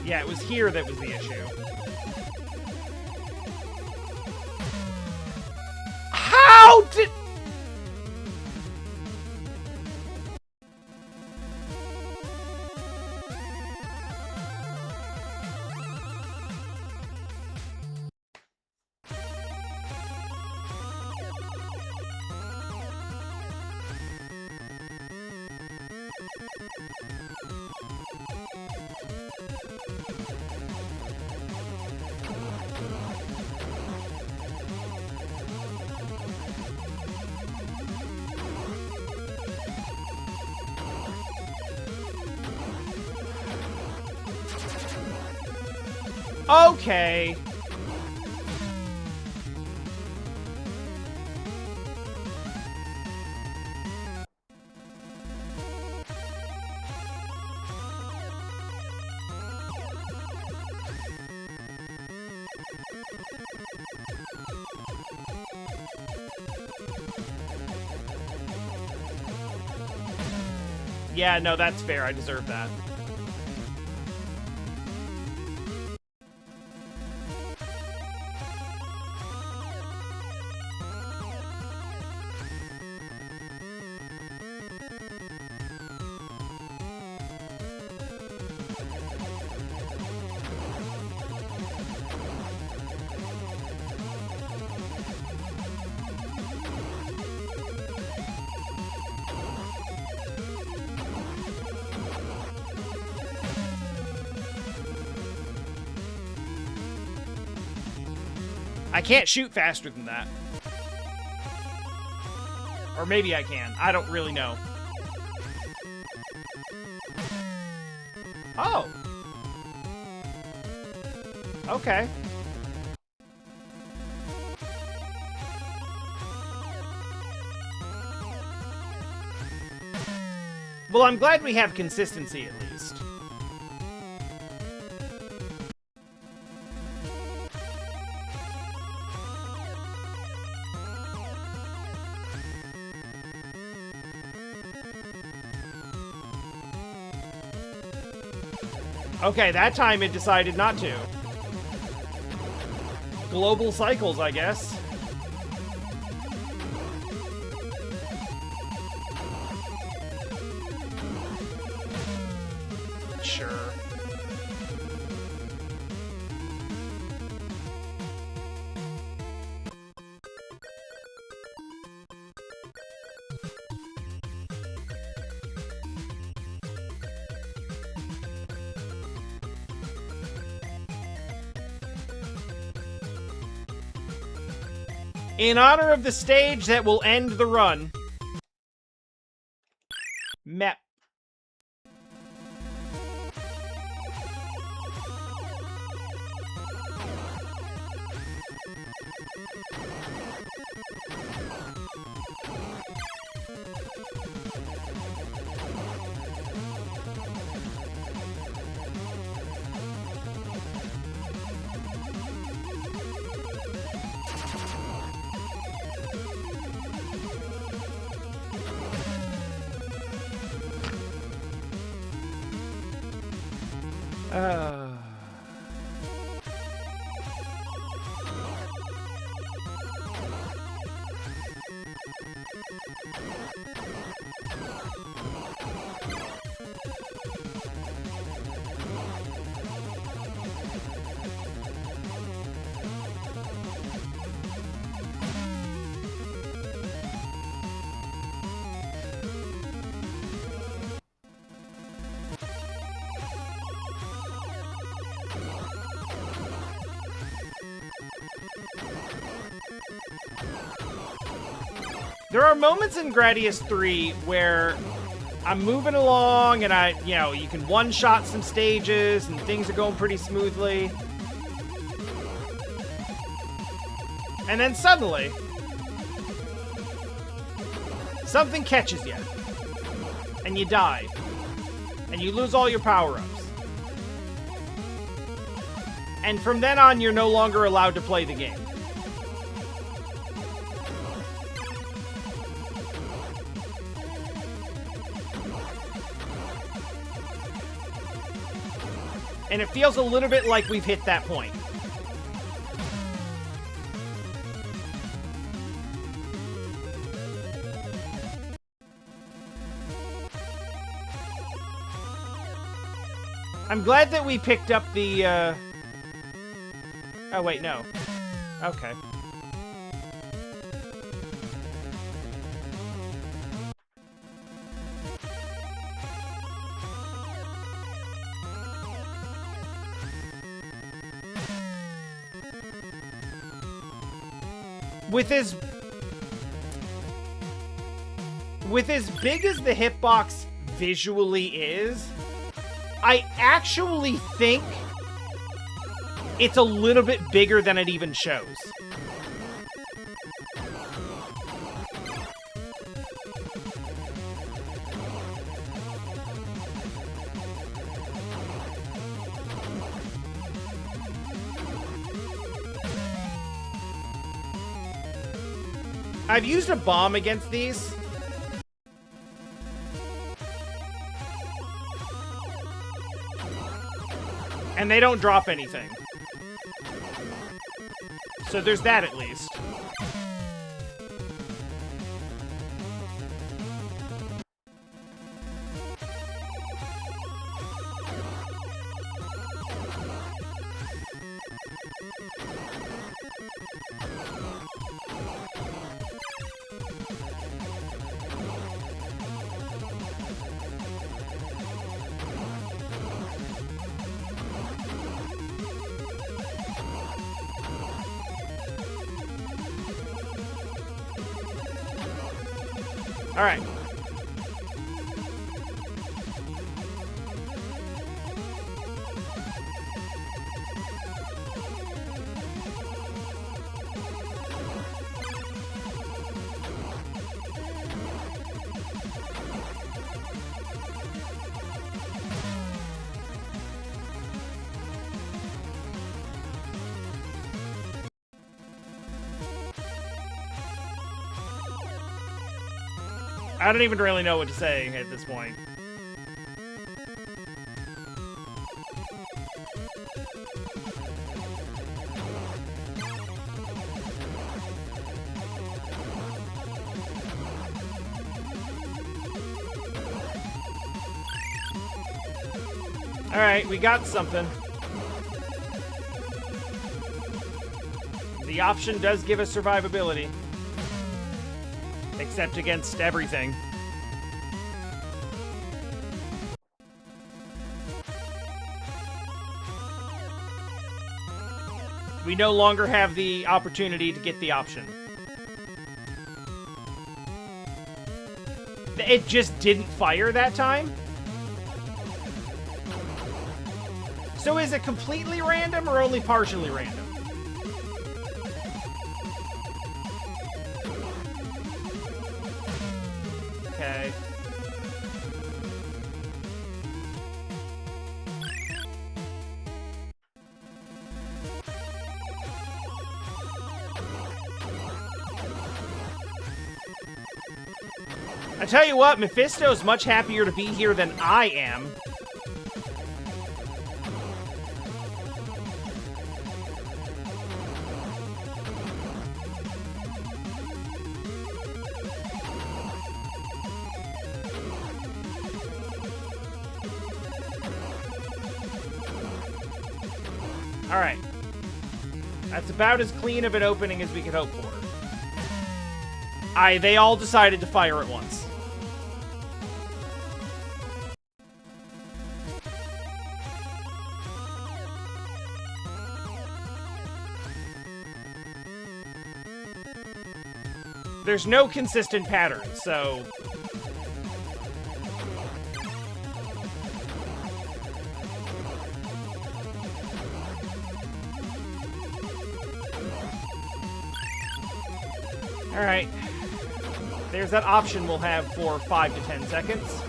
Yeah, it was here that was the issue. How did... Okay. Yeah, no, that's fair. I deserve that. I can't shoot faster than that. Or maybe I can. I don't really know. Oh. Okay. Well, I'm glad we have consistency at least. Okay, that time it decided not to. Global cycles, I guess. Sure. In honor of the stage that will end the run. Mep. There are moments in Gradius 3 where I'm moving along and you can one-shot some stages and things are going pretty smoothly. And then suddenly, something catches you. And you die. And you lose all your power-ups. And from then on, you're no longer allowed to play the game. And it feels a little bit like we've hit that point. I'm glad that we picked up the, Oh, wait, no. Okay. With as big as the hitbox visually is, I actually think it's a little bit bigger than it even shows. I've used a bomb against these. And they don't drop anything. So there's that at least. All right. I don't even really know what to say at this point. Alright, we got something. The option does give us survivability. Except against everything. We no longer have the opportunity to get the option. It just didn't fire that time? So is it completely random or only partially random? Okay. I tell you what, Mephisto's much happier to be here than I am. Alright. That's about as clean of an opening as we could hope for. They all decided to fire at once. There's no consistent pattern, so... Alright. There's that option we'll have for 5 to 10 seconds.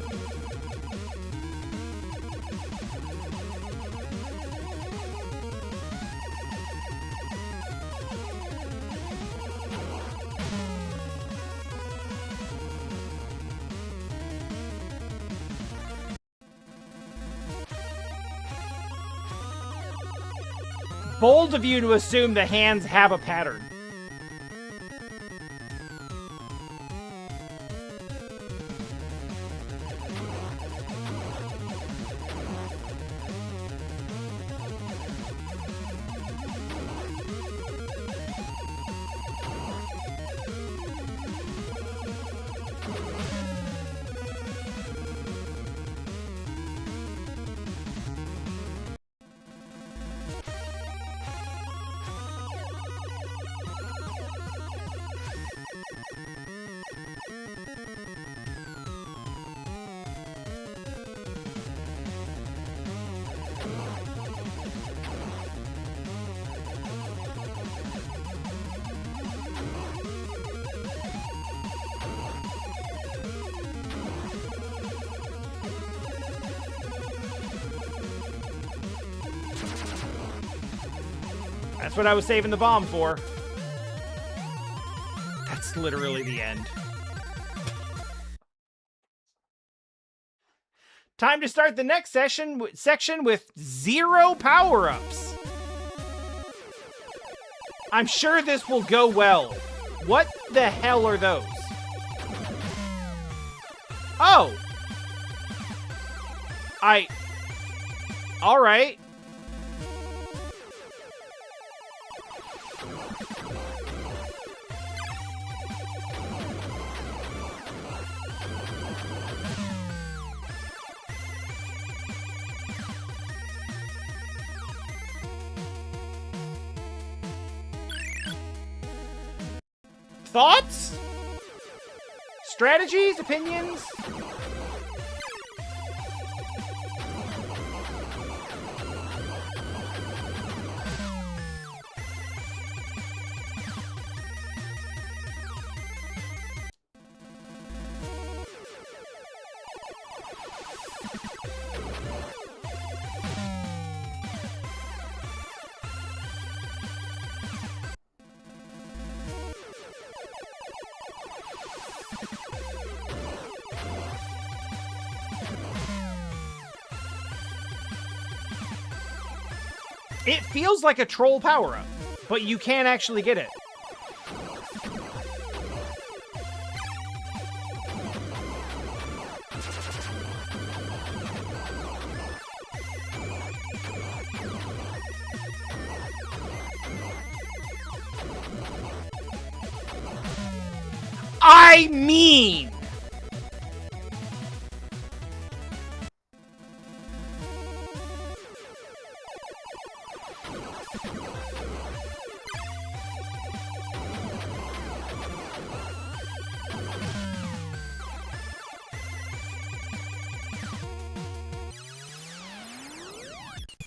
Bold of you to assume the hands have a pattern. That's what I was saving the bomb for. That's literally the end. Time to start the next section with 0 power-ups. I'm sure this will go well. What the hell are those? Oh! Alright. Thoughts? Strategies? Opinions? It feels like a troll power-up, but you can't actually get it. I mean...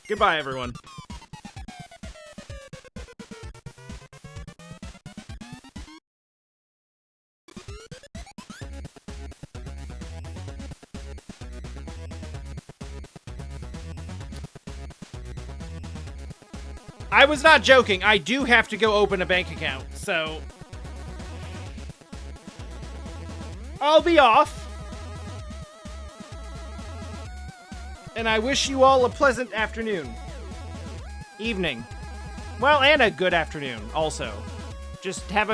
Goodbye, everyone. I was not joking. I do have to go open a bank account, so... I'll be off. And I wish you all a pleasant afternoon. Evening. Well, and a good afternoon, also. Just have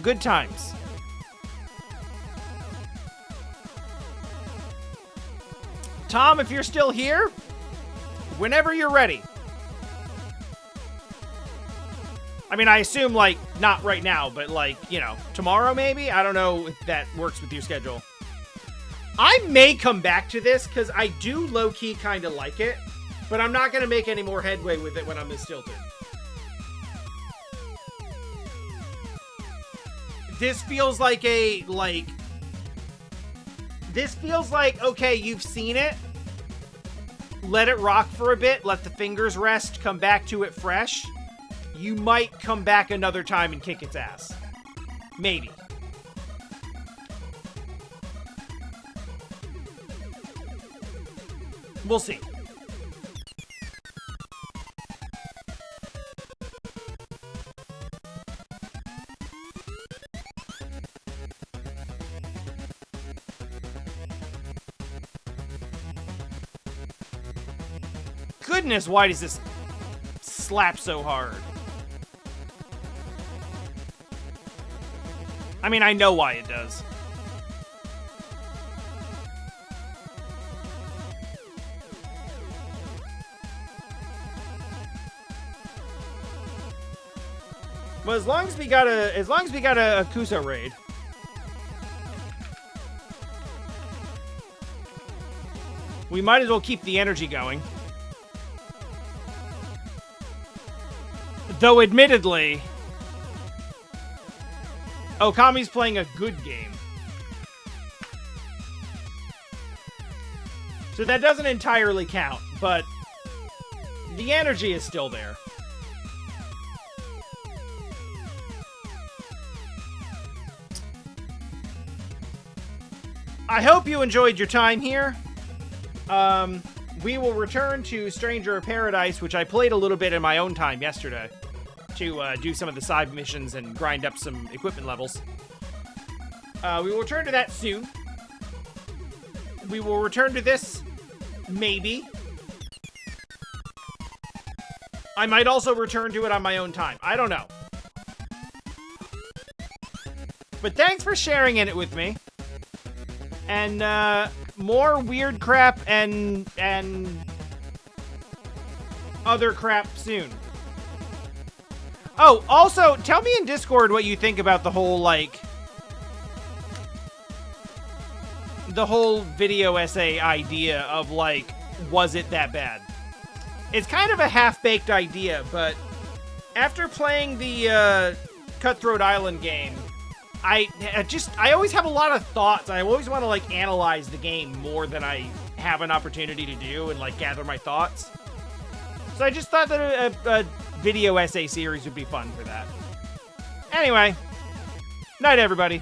good times. Tom, if you're still here, whenever you're ready. I mean, I assume, like, not right now, but, like, you know, tomorrow maybe? I don't know if that works with your schedule. I may come back to this, because I do low-key kind of like it, but I'm not going to make any more headway with it when I'm this tilted. This feels like this feels like, okay, you've seen it. Let it rock for a bit, let the fingers rest, come back to it fresh. You might come back another time and kick its ass. Maybe. We'll see. Goodness, why does this slap so hard? I mean, I know why it does. Well, as long as we got a Akusa raid. We might as well keep the energy going. Though, admittedly, Okami's playing a good game. So that doesn't entirely count, but the energy is still there. I hope you enjoyed your time here. we will return to Stranger of Paradise, which I played a little bit in my own time yesterday to do some of the side missions and grind up some equipment levels. We will return to that soon. We will return to this, maybe. I might also return to it on my own time. I don't know. But thanks for sharing in it with me. And, more weird crap and other crap soon. Oh, also, tell me in Discord what you think about the whole, like, the whole video essay idea of, like, was it that bad? It's kind of a half-baked idea, but after playing the Cutthroat Island game, I always have a lot of thoughts. I always want to, like, analyze the game more than I have an opportunity to do and, like, gather my thoughts. So I just thought that a video essay series would be fun for that. Anyway, night, everybody.